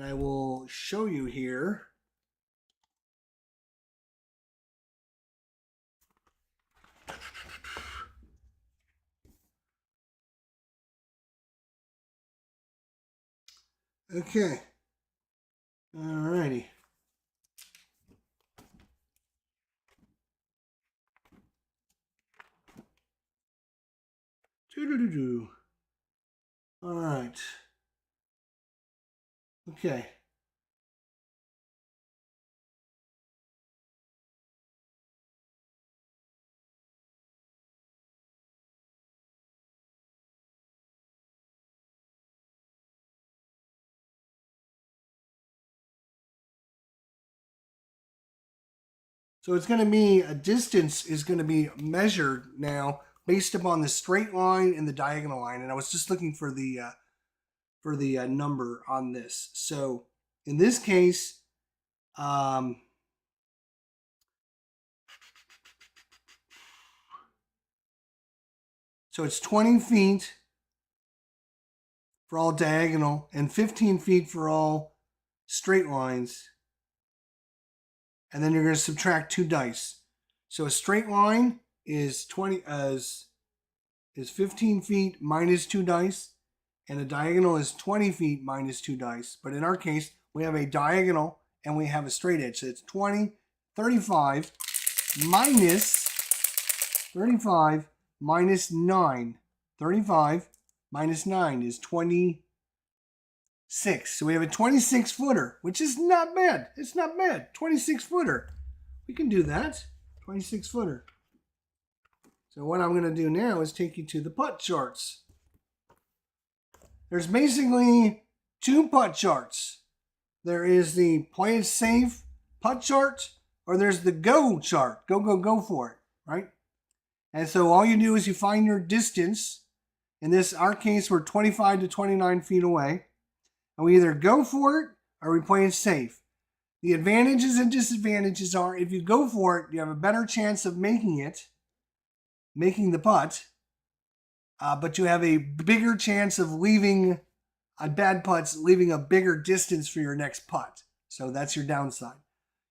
I will show you here. Okay. Alrighty. Doo-doo-doo-doo. All right. Okay. So it's going to be a distance is going to be measured now based upon the straight line and the diagonal line. And I was just looking for the number on this. So in this case, so it's 20 feet for all diagonal and 15 feet for all straight lines. And then you're going to subtract 2 dice. So a straight line is 15 feet minus 2 dice, and a diagonal is 20 feet minus 2 dice. But in our case, we have a diagonal and we have a straight edge. So it's 35 minus 9. 35 minus 9 is 26. So we have a 26 footer, which is not bad. It's not bad. 26 footer. We can do that. 26 footer. So what I'm going to do now is take you to the putt charts. There's basically 2 putt charts. There is the play it safe putt chart, or there's the go chart. Go for it, right? And so all you do is you find your distance. In our case, we're 25 to 29 feet away. And we either go for it or we play it safe. The advantages and disadvantages are if you go for it, you have a better chance of making the putt. But you have a bigger chance of leaving bad putts, leaving a bigger distance for your next putt. So that's your downside.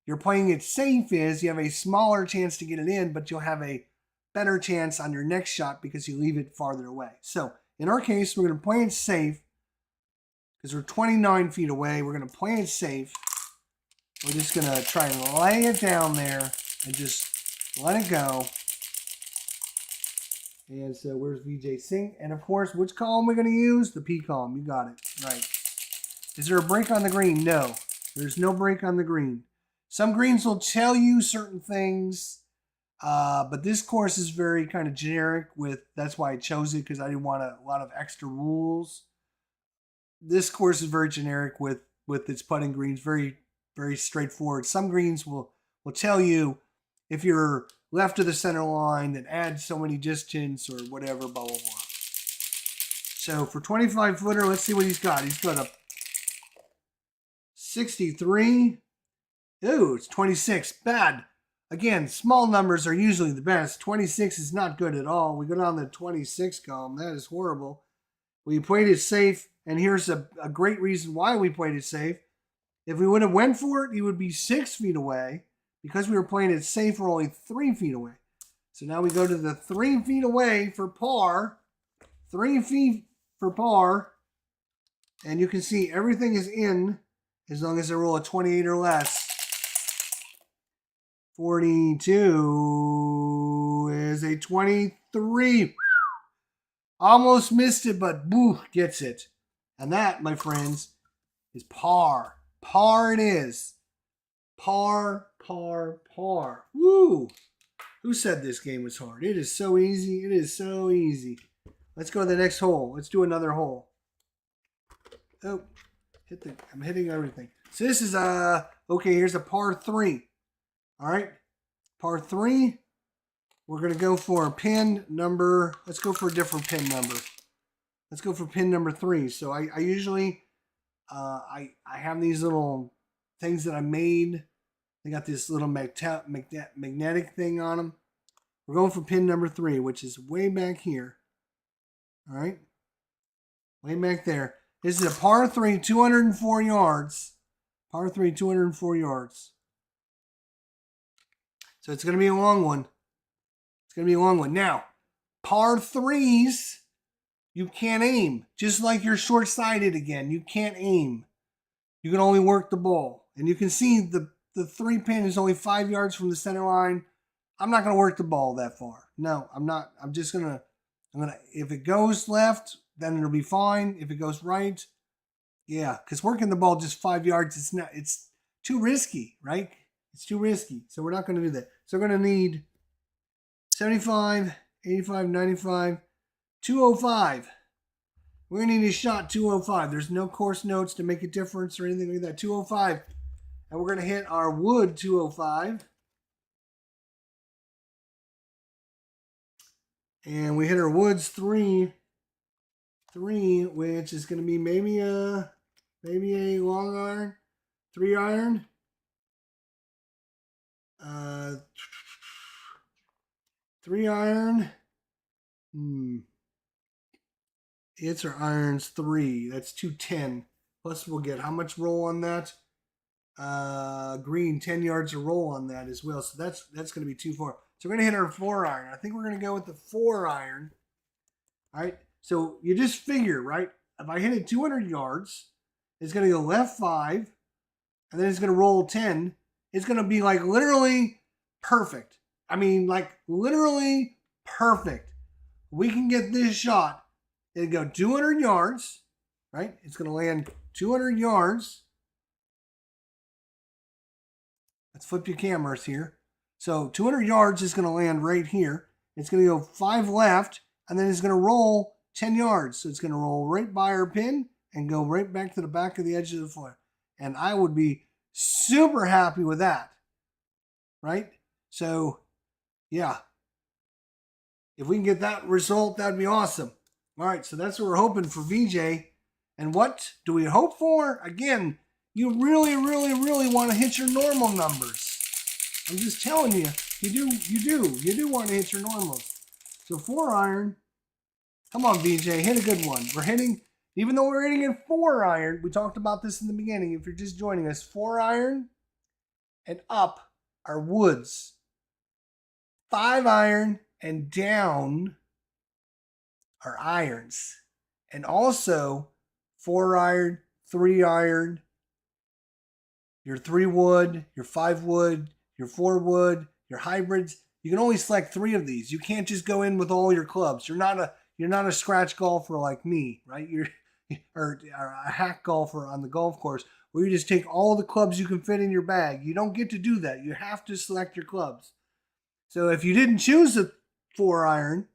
You're playing it safe is you have a smaller chance to get it in, but you'll have a better chance on your next shot because you leave it farther away. So in our case, we're going to play it safe because we're 29 feet away. We're going to play it safe. We're just going to try and lay it down there and just let it go. And so where's VJ Sink? And of course, which column we're going to use? The P column. You got it. Right. Is there a break on the green? No. There's no break on the green. Some greens will tell you certain things, but this course is very kind of generic that's why I chose it, because I didn't want a lot of extra rules. This course is very generic with its putting greens, very, very straightforward. Some greens will tell you if you're left of the center line that adds so many distance or whatever, blah, blah, blah. So for 25 footer, let's see what he's got. He's got a 63. Ooh, it's 26. Bad. Again, small numbers are usually the best. 26 is not good at all. We go down the 26 column. That is horrible. We played it safe, and here's a great reason why we played it safe. If we would have went for it, he would be 6 feet away. Because we were playing it safe, we're only 3 feet away. So now we go to the 3 feet away for par. 3 feet for par. And you can see everything is in as long as I roll a 28 or less. 42 is a 23. Almost missed it, but boo, gets it. And that, my friends, is par. Par it is. Par, par, par. Woo! Who said this game was hard? It is so easy. It is so easy. Let's go to the next hole. Let's do another hole. Oh, I'm hitting everything. So this is okay, here's a par 3. All right. Par 3. We're going to go for a pin number. Let's go for a different pin number. Let's go for pin number 3. So I usually I have these little things that I made. They got this little magnetic thing on them. We're going for pin number 3, which is way back here. All right. Way back there. This is a par 3, 204 yards. Par 3, 204 yards. So it's going to be a long one. It's going to be a long one. Now, par 3s, you can't aim. Just like you're short-sighted again. You can't aim. You can only work the ball. And you can see the 3 pin is only 5 yards from the center line. I'm not going to work the ball that far. No, I'm not. I'm going to, if it goes left, then it'll be fine. If it goes right, yeah, because working the ball just 5 yards, it's too risky, right? It's too risky. So we're not going to do that. So we're going to need 75, 85, 95, 205. We're going to need a shot 205. There's no course notes to make a difference or anything like that. 205. And we're going to hit our wood 205. And we hit our woods 3, which is going to be maybe a long iron, 3 iron. 3 iron. It's our irons 3. That's 210. Plus we'll get how much roll on that? Green, 10 yards of roll on that as well. So that's going to be 2-4. So we're going to hit our 4 iron. I think we're going to go with the 4 iron. All right. So you just figure, right? If I hit it 200 yards, it's going to go left 5, and then it's going to roll 10. It's going to be like literally perfect. I mean, like literally perfect. We can get this shot. It'll go 200 yards, right? It's going to land 200 yards. Let's flip your cameras here. So 200 yards is going to land right here. It's going to go 5 left, and then it's going to roll 10 yards. So it's going to roll right by our pin and go right back to the back of the edge of the floor. And I would be super happy with that, right? So, yeah. If we can get that result, that'd be awesome. All right, so that's what we're hoping for, VJ. And what do we hope for? Again, you really, really, really want to hit your normal numbers. I'm just telling you, you do want to hit your normals. So 4 iron. Come on, VJ, hit a good one. We're hitting, even though we're hitting in 4 iron, we talked about this in the beginning. If you're just joining us, 4 iron and up are woods. 5 iron and down are irons. And also 4 iron, 3 iron, your 3 wood, your 5 wood, your 4 wood, your hybrids. You can only select 3 of these. You can't just go in with all your clubs. You're not a scratch golfer like me, right? You're or a hack golfer on the golf course where you just take all the clubs you can fit in your bag. You don't get to do that. You have to select your clubs. So if you didn't choose a 4 iron,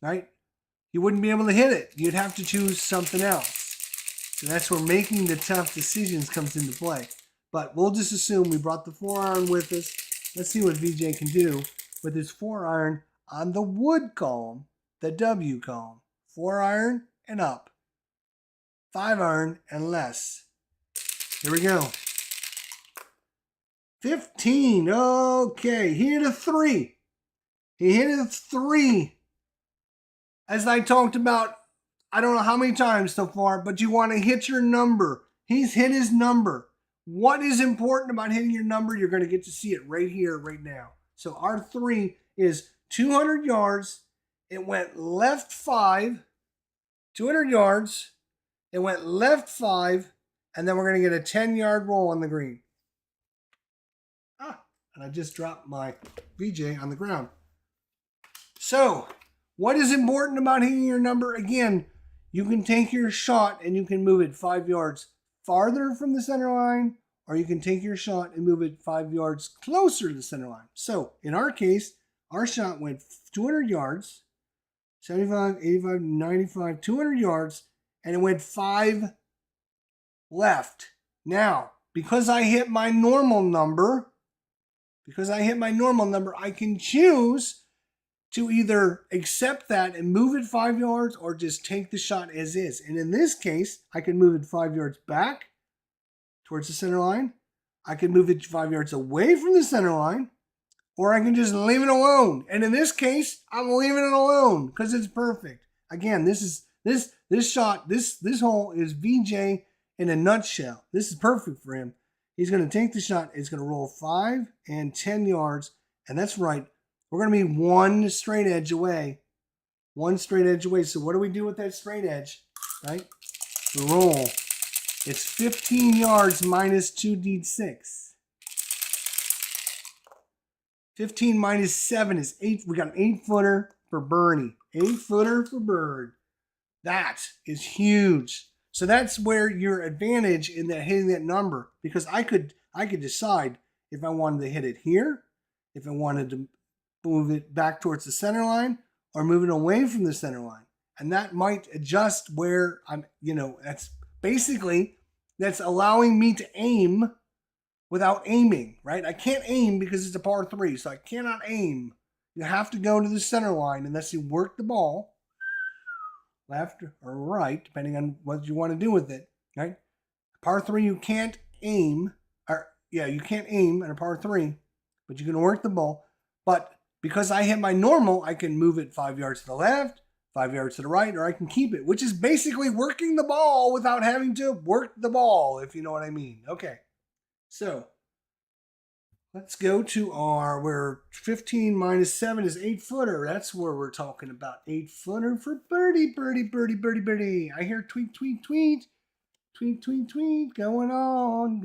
right, you wouldn't be able to hit it. You'd have to choose something else. So that's where making the tough decisions comes into play. But we'll just assume we brought the 4 iron with us. Let's see what VJ can do with his 4 iron on the wood column, the W column. 4 iron and up. 5 iron and less. Here we go. 15. Okay, he hit a 3. He hit a 3. As I talked about, I don't know how many times so far, but you want to hit your number. He's hit his number. What is important about hitting your number? You're going to get to see it right here, right now. So our 3 is 200 yards. It went left 5. 200 yards. It went left 5. And then we're going to get a 10-yard roll on the green. And I just dropped my VJ on the ground. So, what is important about hitting your number? Again, you can take your shot and you can move it 5 yards farther from the center line, or you can take your shot and move it 5 yards closer to the center line. So, in our case, our shot went 200 yards, 75, 85, 95, 200 yards, and it went 5 left. Now, because I hit my normal number, I can choose to either accept that and move it 5 yards or just take the shot as is. And in this case, I can move it 5 yards back towards the center line. I can move it 5 yards away from the center line, or I can just leave it alone. And in this case, I'm leaving it alone because it's perfect. Again, this hole is VJ in a nutshell. This is perfect for him. He's going to take the shot. It's going to roll 5 and 10 yards. And that's right. We're going to be one straight edge away. So what do we do with that straight edge? Right? We roll. It's 15 yards minus 2d6. 15 minus 7 is 8. We got an 8-footer for Bernie. 8-footer for Bird. That is huge. So that's where your advantage in that hitting that number, because I could decide if I wanted to hit it here, if I wanted to move it back towards the center line, or move it away from the center line. And that might adjust where I'm, that's allowing me to aim without aiming, right? I can't aim because it's a par 3, so I cannot aim. You have to go to the center line unless you work the ball left or right, depending on what you want to do with it, right? Par 3, you can't aim, you can't aim at a par 3, but you can work the ball. But because I hit my normal, I can move it 5 yards to the left, 5 yards to the right, or I can keep it, which is basically working the ball without having to work the ball, if you know what I mean. Okay, so let's go to where 15 minus 7 is 8-footer. That's where we're talking about. 8-footer for birdie. I hear tweet, tweet, tweet. Tweet, tweet, tweet. Going on.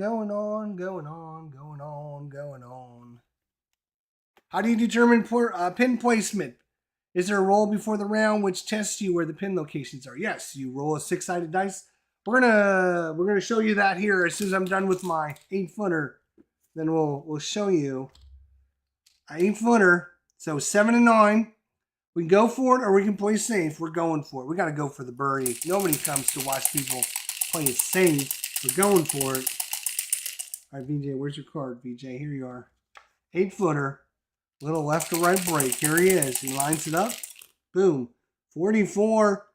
How do you determine pin placement? Is there a roll before the round which tests you where the pin locations are? Yes, you roll a 6-sided dice. We're gonna show you that here as soon as I'm done with my 8-footer. Then we'll show you an 8-footer. So 7 and 9. We can go for it or we can play safe. We're going for it. We got to go for the birdie. Nobody comes to watch people play it safe. We're going for it. All right, VJ, where's your card, VJ? Here you are. 8-footer. Little left to right break. Here he is. He lines it up. Boom. 44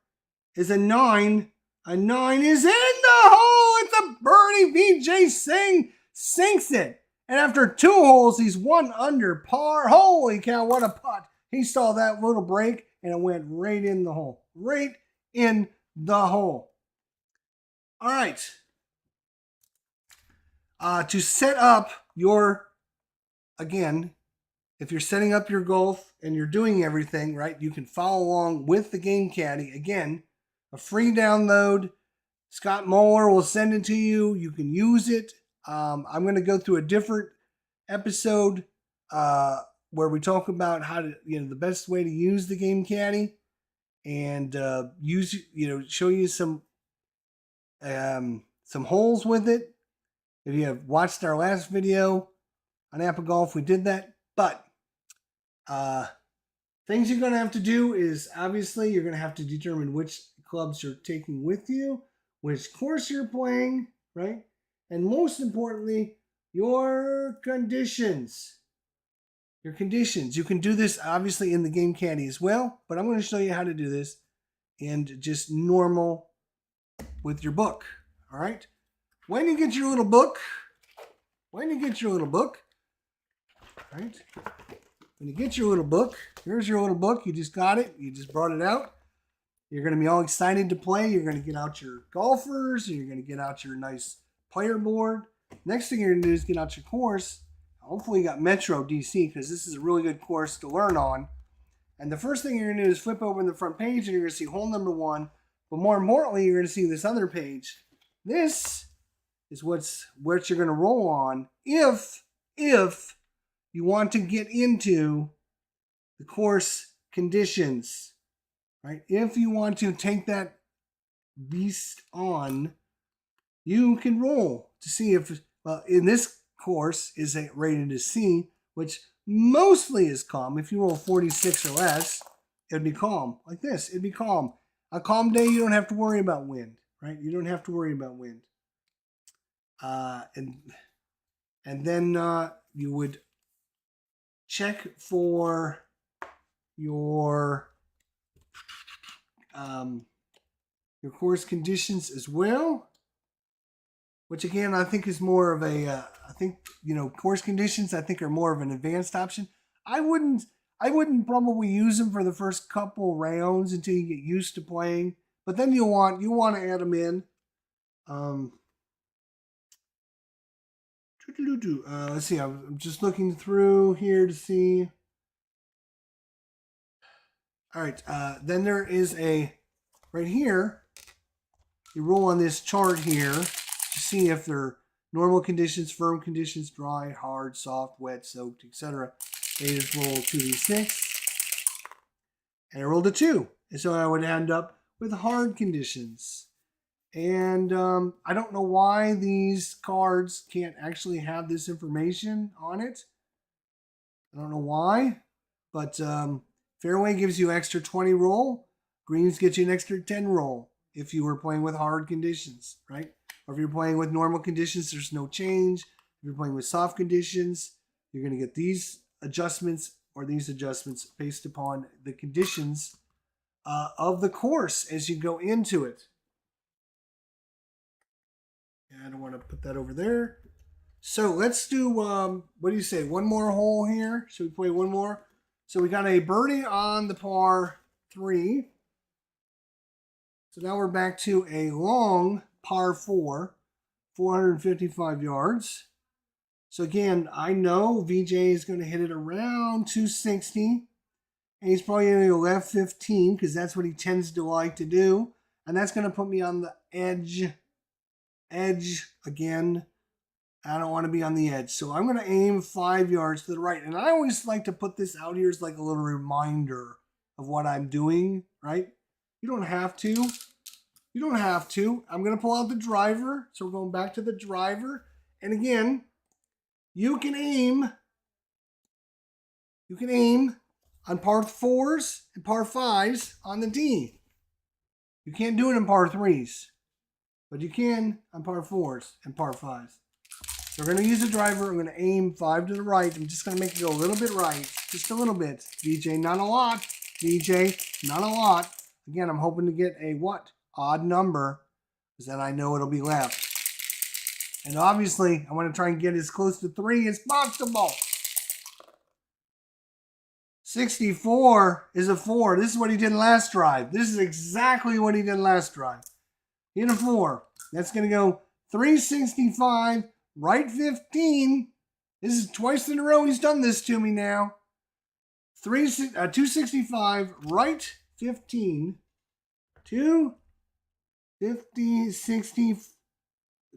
is a 9. A 9 is in the hole. It's a birdie. VJ sinks it. And after 2 holes, he's 1 under par. Holy cow, what a putt. He saw that little break, and it went right in the hole. Right in the hole. All right. To set up again, if you're setting up your golf and you're doing everything, right, you can follow along with the Game Caddy. Again, a free download. Scott Moeller will send it to you. You can use it. I'm going to go through a different episode where we talk about how to, the best way to use the Game Caddy and show you some holes with it. If you have watched our last video on APBA Golf, we did that. But things you're going to have to do is obviously you're going to have to determine which clubs you're taking with you, which course you're playing, right? And most importantly, your conditions. Your conditions. You can do this obviously in the Game Caddy as well, but I'm going to show you how to do this in just normal with your book. All right? When you get your little book, all right? When you get your little book, here's your little book. You just got it. You just brought it out. You're going to be all excited to play. You're going to get out your golfers. You're going to get out your nice player board. Next thing you're going to do is get out your course. Hopefully you got Metro DC because this is a really good course to learn on. And the first thing you're going to do is flip open the front page and you're going to see hole number 1. But more importantly, you're going to see this other page. This is what you're going to roll on if you want to get into the course conditions, right? If you want to take that beast on, you can roll to see if, in this course is rated as C, which mostly is calm. If you roll 46 or less, it'd be calm like this. It'd be calm. A calm day, you don't have to worry about wind, right? You don't have to worry about wind. And then you would check for your course conditions as well, which again I think is more of a I think course conditions I think are more of an advanced option. I wouldn't probably use them for the first couple rounds until you get used to playing, but then you want to add them in. Let's see. I'm just looking through here to see. All right. Then there is right here. You roll on this chart here to see if they're normal conditions, firm conditions, dry, hard, soft, wet, soaked, etc. They just roll 2d6. And I rolled a 2. And so I would end up with hard conditions. And I don't know why these cards can't actually have this information on it. I don't know why. But fairway gives you extra 20 roll. Greens get you an extra 10 roll if you were playing with hard conditions, right? Or if you're playing with normal conditions, there's no change. If you're playing with soft conditions, you're going to get these adjustments or these adjustments based upon the conditions of the course as you go into it. I don't want to put that over there. So let's do, what do you say, one more hole here? Should we play one more? So we got a birdie on the par 3. So now we're back to a long par 4, 455 yards. So again, I know VJ is going to hit it around 260. And he's probably going to go left 15 because that's what he tends to like to do. And that's going to put me on the edge again. I don't want to be on the edge. So I'm going to aim 5 yards to the right. And I always like to put this out here as like a little reminder of what I'm doing, right? You don't have to. You don't have to. I'm going to pull out the driver. So we're going back to the driver. And again, you can aim on par 4s and par 5s on the tee. You can't do it in par 3s. But you can on par 4s and par 5s. So we're going to use a driver. I'm going to aim 5 to the right. I'm just going to make it go a little bit right. Just a little bit. VJ, not a lot. VJ, not a lot. Again, I'm hoping to get a what? Odd number. Because then I know it'll be left. And obviously, I want to try and get as close to 3 as possible. 64 is a 4. This is what he did last drive. This is exactly what he did last drive. In a 4. That's going to go 365, right 15. This is twice in a row he's done this to me now. 265, right 15. 250, 60,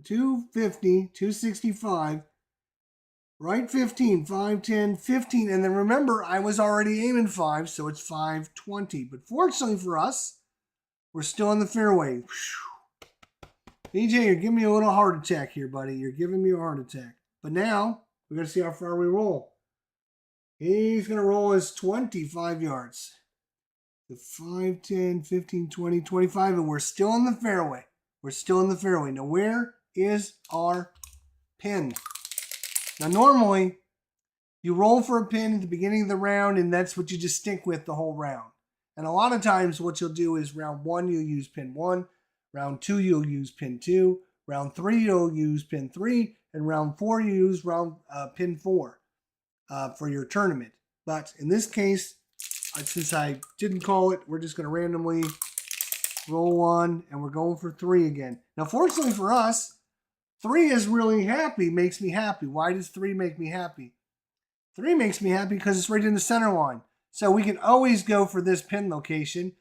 250, 265, right 15, 5, 10, 15. And then remember, I was already aiming 5, so it's 520. But fortunately for us, we're still in the fairway. Whew. BJ, you're giving me a little heart attack here, buddy. You're giving me a heart attack. But now, we're going to see how far we roll. He's going to roll us 25 yards. The 5, 10, 15, 20, 25, and we're still in the fairway. We're still in the fairway. Now, where is our pin? Now, normally, you roll for a pin at the beginning of the round, and that's what you just stick with the whole round. And a lot of times, what you'll do is round 1, you'll use pin 1. Round 2, you'll use pin 2. Round 3, you'll use pin 3. And round 4, you use pin 4 for your tournament. But in this case, since I didn't call it, we're just going to randomly roll 1. And we're going for 3 again. Now, fortunately for us, 3 is really happy, makes me happy. Why does 3 make me happy? 3 makes me happy because it's right in the center line. So we can always go for this pin location.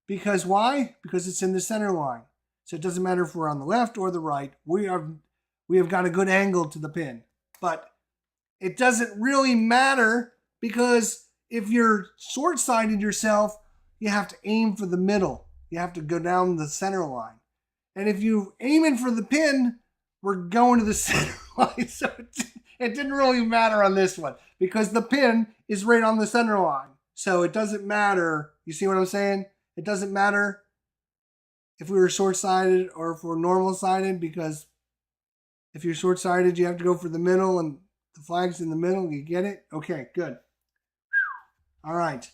Because why? Because it's in the center line. So it doesn't matter if we're on the left or the right. We have got a good angle to the pin. But it doesn't really matter because if you're short-sighted yourself, you have to aim for the middle. You have to go down the center line. And if you're aiming for the pin, we're going to the center line. So it didn't really matter on this one because the pin is right on the center line. So it doesn't matter. You see what I'm saying? It doesn't matter if we were short-sighted or if we're normal-sighted because If you're short-sighted, you have to go for the middle, and the flag's in the middle. You get it? Okay, good. All right.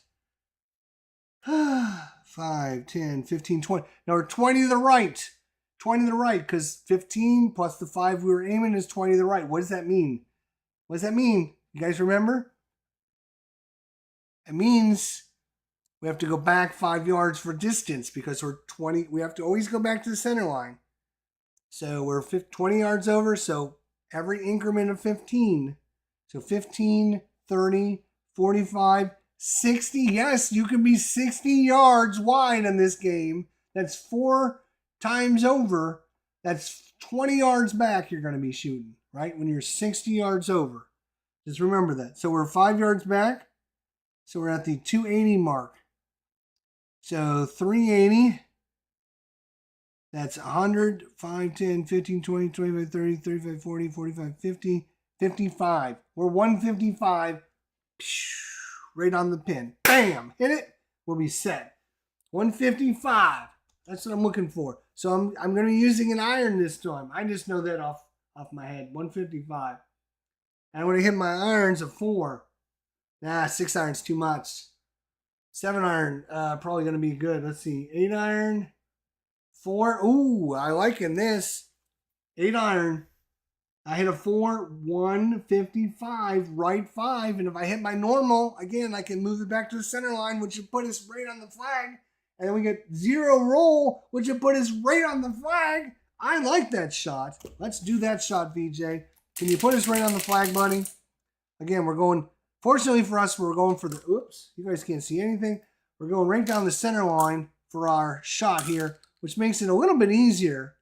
5, 10, 15, 20. Now we're 20 to the right. 20 to the right, because 15 plus the 5 we were aiming is 20 to the right. What does that mean? What does that mean? You guys remember? It means we have to go back 5 yards for distance because we're 20. We have to always go back to the center line. So we're 20 yards over. So every increment of 15. So 15, 30, 45, 60. Yes, you can be 60 yards wide in this game. That's 4 times over. That's 20 yards back you're going to be shooting, right? When you're 60 yards over. Just remember that. So we're 5 yards back. So we're at the 280 mark. So 380. That's 100, 5, 10, 15, 20, 25, 30, 35, 40, 45, 50, 55. We're 155. Right on the pin. Bam! Hit it. We'll be set. 155. That's what I'm looking for. So I'm going to be using an iron this time. I just know that off my head. 155. And when I hit my irons, a 4. Nah, 6 iron's too much. 7 iron, probably going to be good. Let's see. 8 iron. 4. Ooh, I liking this. 8 iron. I hit a 4, 155, right 5. And if I hit my normal, again, I can move it back to the center line, which would put us right on the flag. And then we get 0 roll, which would put us right on the flag. I like that shot. Let's do that shot, VJ. Can you put us right on the flag, buddy? Again, we're going, fortunately for us, we're going for the, oops, you guys can't see anything. We're going right down the center line for our shot here, which makes it a little bit easier.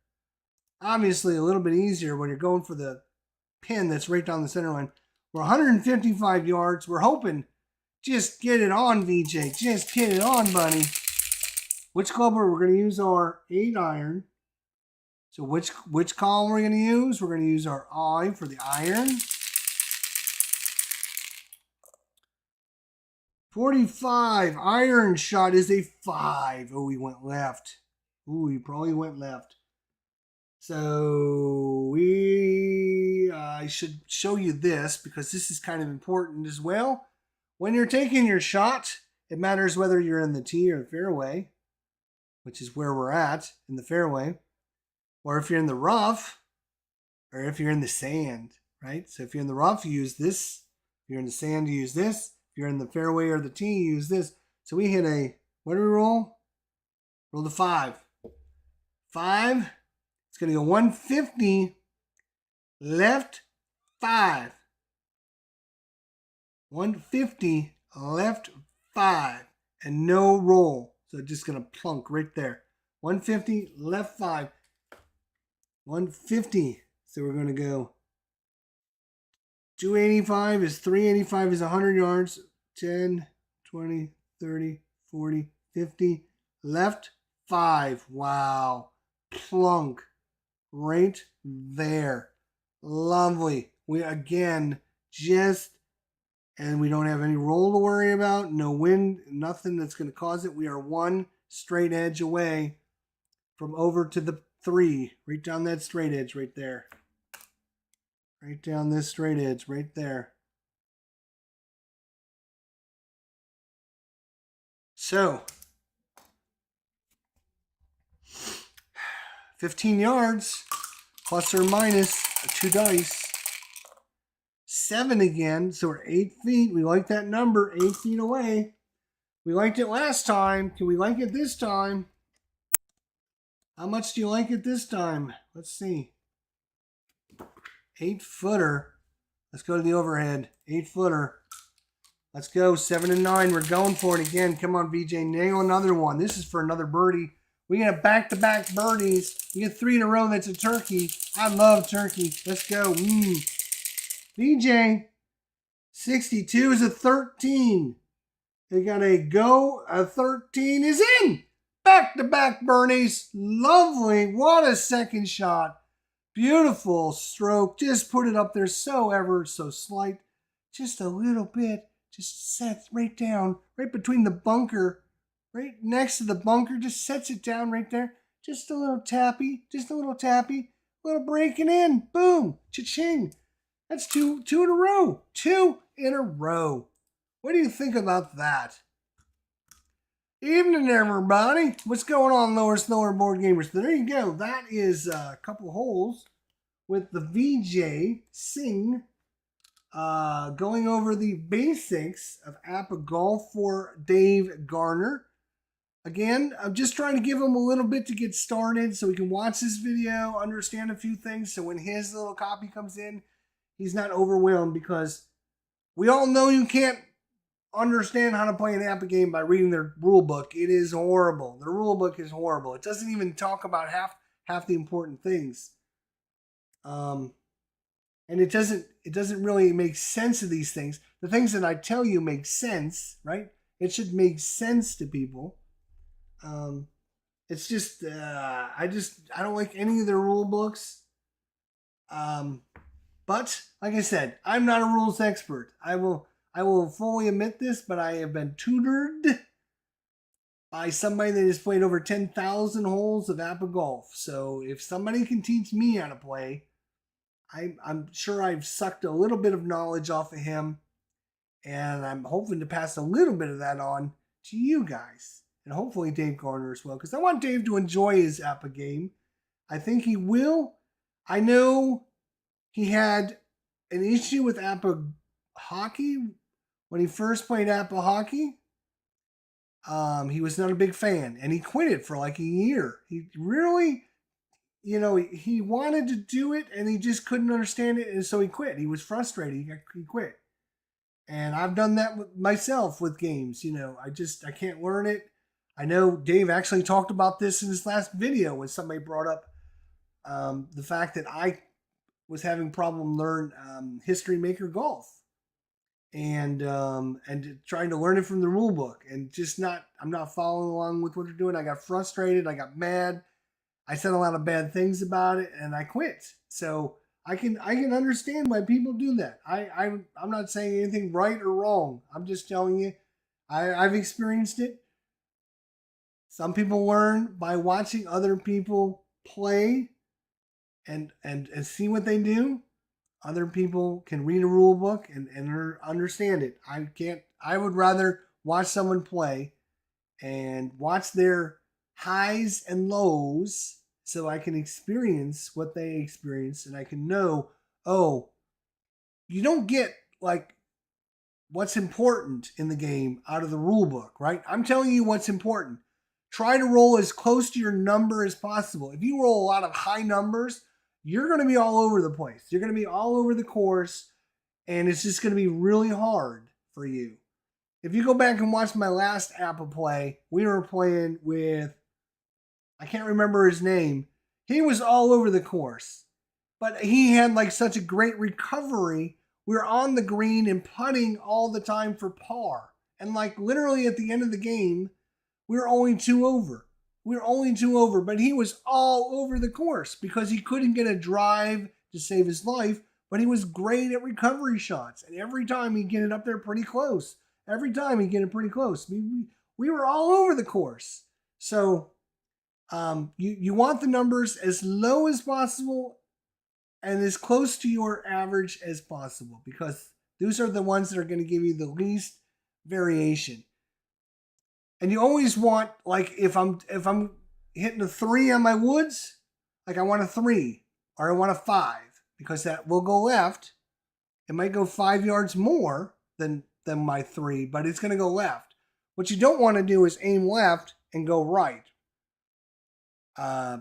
Obviously, a little bit easier when you're going for the pin that's right down the center line. We're 155 yards. We're hoping, just get it on, VJ. Just get it on, buddy. Which clubber? We're going to use our 8 iron. So which column we're going to use? We're going to use our I for the iron. 45. Iron shot is a 5. Oh, he went left. Ooh, he probably went left. So I should show you this because this is kind of important as well. When you're taking your shot, it matters whether you're in the tee or the fairway, which is where we're at in the fairway, or if you're in the rough, or if you're in the sand, right? So if you're in the rough, you use this. If you're in the sand, you use this. If you're in the fairway or the tee, you use this. So we hit a, what do we roll? Roll the 5. 5. It's going to go 150, left 5. 150, left 5. And no roll. So it's just going to plunk right there. 150, left 5. 150. So we're going to go 285 is 385 is 100 yards. 10, 20, 30, 40, 50. Left 5. Wow. Plunk. Right there. Lovely. We again just, and we don't have any roll to worry about. No wind. Nothing that's going to cause it. We are 1 straight edge away from over to the 3. Right down that straight edge right there. Right down this straight edge right there. So 15 yards, plus or minus 2 dice. 7 again, so we're 8 feet. We like that number, 8 feet away. We liked it last time. Can we like it this time? How much do you like it this time? Let's see. 8-footer. Let's go to the overhead. 8-footer. Let's go. 7 and 9. We're going for it again. Come on, BJ. Nail another one. This is for another birdie. We get back-to-back birdies. We get 3 in a row. That's a turkey. I love turkey. Let's go. BJ, 62 is a 13. They got a go. A 13 is in. Back-to-back birdies. Lovely. What a second shot. Beautiful stroke. Just put it up there so ever so slight. Just a little bit. Just sets right down. Right between the bunker. Right next to the bunker. Just sets it down right there. Just a little tappy. Just a little tappy. A little breaking in. Boom. Cha-ching. That's two in a row. 2 in a row. What do you think about that? Evening, everybody. What's going on, Lower Slower Board Gamers? There you go. That is a couple holes with the VJ Sing going over the basics of APBA Golf for Dave Garner. Again, I'm just trying to give him a little bit to get started so he can watch this video, understand a few things, so when his little copy comes in, he's not overwhelmed, because we all know you can't understand how to play an APBA game by reading their rule book. It is horrible. The rule book is horrible. It doesn't even talk about half the important things. And it doesn't really make sense of these things. The things that I tell you make sense, right? It should make sense to people. It's just I don't like any of their rule books. But like I said, I'm not a rules expert. I will fully admit this, but I have been tutored by somebody that has played over 10,000 holes of APBA Golf. So if somebody can teach me how to play, I'm sure I've sucked a little bit of knowledge off of him, and I'm hoping to pass a little bit of that on to you guys, and hopefully Dave Garner as well, because I want Dave to enjoy his APBA game. I think he will. I know he had an issue with APBA hockey when he first played APBA hockey. He was not a big fan, and he quit it for like a year. He really, he wanted to do it, and he just couldn't understand it, and so he quit. He was frustrated. He quit. And I've done that with myself with games. I can't learn it. I know Dave actually talked about this in his last video when somebody brought up the fact that I was having problem learn History Maker Golf, and trying to learn it from the rule book, and I'm not following along with what they're doing. I got frustrated. I got mad. I said a lot of bad things about it, and I quit. So I can understand why people do that. I'm not saying anything right or wrong. I'm just telling you, I've experienced it. Some people learn by watching other people play and see what they do. Other people can read a rule book and understand it. I would rather watch someone play and watch their highs and lows, so I can experience what they experience, and I can know, you don't get like what's important in the game out of the rule book, right? I'm telling you what's important. Try to roll as close to your number as possible. If you roll a lot of high numbers, you're going to be all over the place. You're going to be all over the course, and it's just going to be really hard for you. If you go back and watch my last APBA play, we were playing with, I can't remember his name. He was all over the course, but he had like such a great recovery. We were on the green and putting all the time for par. And like literally at the end of the game, we were only 2 over. But he was all over the course because he couldn't get a drive to save his life, but he was great at recovery shots. And every time he'd get it up there pretty close. We were all over the course. So you want the numbers as low as possible and as close to your average as possible, because those are the ones that are going to give you the least variation. And you always want, like, if I'm hitting a 3 on my woods, like I want a 3 or I want a 5, because that will go left. It might go 5 yards more than my 3, but it's going to go left. What you don't want to do is aim left and go right,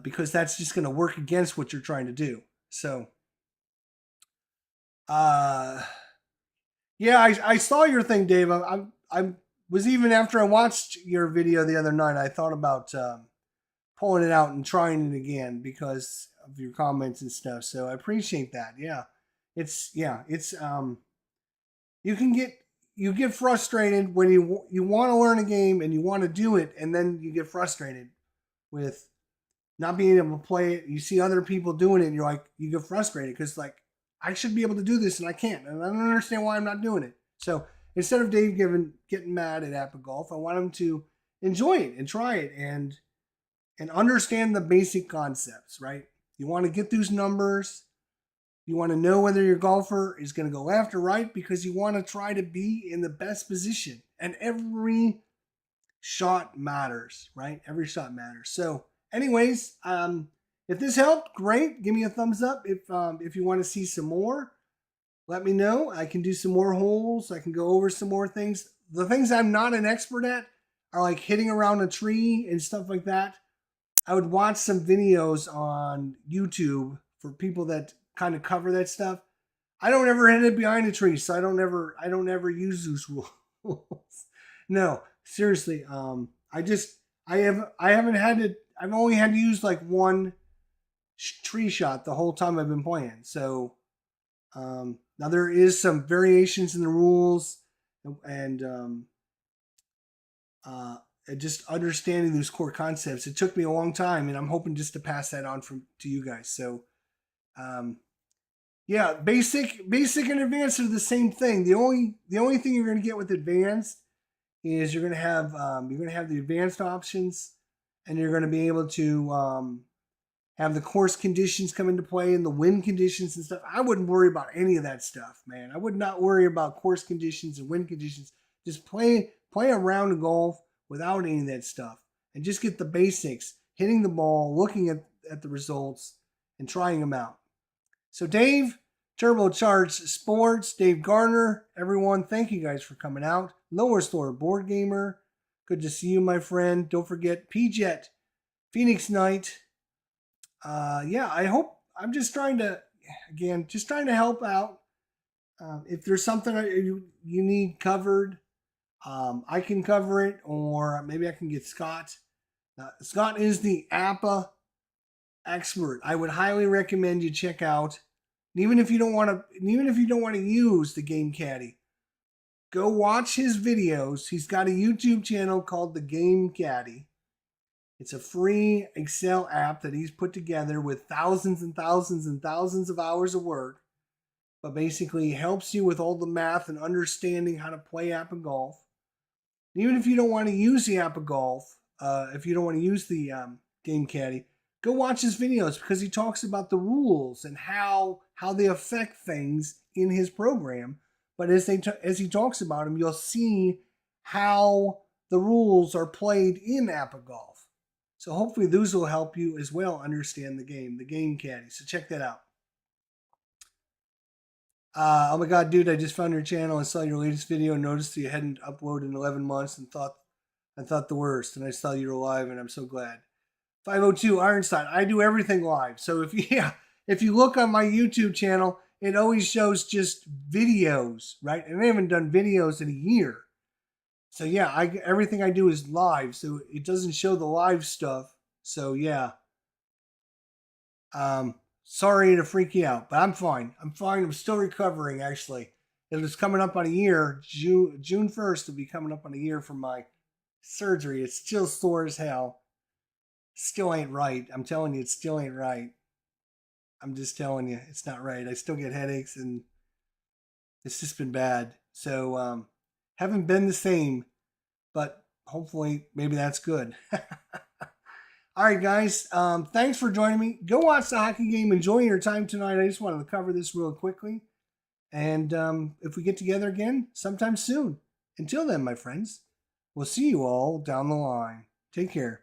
because that's just going to work against what you're trying to do. So, yeah, I saw your thing, Dave. I was, even after I watched your video the other night, I thought about pulling it out and trying it again because of your comments and stuff. So I appreciate that. Yeah, it's you get frustrated when you want to learn a game and you want to do it, and then you get frustrated with not being able to play it. You see other people doing it, and you get frustrated because, like, I should be able to do this and I can't, and I don't understand why I'm not doing it. So instead of Dave getting mad at APBA Golf, I want him to enjoy it and try it and understand the basic concepts, right? You want to get those numbers. You want to know whether your golfer is going to go left or right because you want to try to be in the best position. And every shot matters, right? Every shot matters. So, anyways, if this helped, great. Give me a thumbs up. If you want to see some more, let me know. I can do some more holes. I can go over some more things. The things I'm not an expert at are like hitting around a tree and stuff like that. I would watch some videos on YouTube for people that kind of cover that stuff. I don't ever hit it behind a tree, so I don't ever use those rules. No, seriously. I haven't had to. I've only had to use like one tree shot the whole time I've been playing. So now there is some variations in the rules and just understanding those core concepts. It took me a long time, and I'm hoping just to pass that on to you guys. So, yeah, basic and advanced are the same thing. The only thing you're going to get with advanced is you're going to have the advanced options, and you're going to be able to have the course conditions come into play and the wind conditions and stuff. I wouldn't worry about any of that stuff, man. I would not worry about course conditions and wind conditions. Just play a round of golf without any of that stuff and just get the basics, hitting the ball, looking at the results, and trying them out. So Dave, Turbocharged Sports, Dave Garner, everyone, thank you guys for coming out. Lower Store Board Gamer, good to see you, my friend. Don't forget PJet, Phoenix Knight. Yeah, I hope I'm just trying to help out. If there's something you need covered, I can cover it, or maybe I can get Scott. Scott is the APBA expert. I would highly recommend you check out. Even if you don't want to use the Game Caddy, go watch his videos. He's got a YouTube channel called the Game Caddy. It's a free Excel app that he's put together with thousands and thousands and thousands of hours of work, but basically helps you with all the math and understanding how to play APBA Golf. Even if you don't want to use the APBA Golf, if you don't want to use the Game Caddy, go watch his videos because he talks about the rules and how they affect things in his program. But as he talks about them, you'll see how the rules are played in APBA Golf. So hopefully those will help you as well understand the Game Caddy. So check that out. Oh my God, dude, I just found your channel and saw your latest video and noticed that you hadn't uploaded in 11 months and thought the worst. And I saw you were live and I'm so glad. 502 Ironstein, I do everything live. So if you look on my YouTube channel, it always shows just videos, right? And I haven't done videos in a year. So yeah, everything I do is live, so it doesn't show the live stuff. So yeah. Sorry to freak you out, but I'm fine. I'm still recovering, actually. It was coming up on a year. June 1st will be coming up on a year from my surgery. It's still sore as hell. Still ain't right. I'm telling you, it still ain't right. I'm just telling you, it's not right. I still get headaches, and it's just been bad. So, haven't been the same, but hopefully maybe that's good. All right, guys. Thanks for joining me. Go watch the hockey game. Enjoy your time tonight. I just wanted to cover this real quickly. And if we get together again sometime soon. Until then, my friends, we'll see you all down the line. Take care.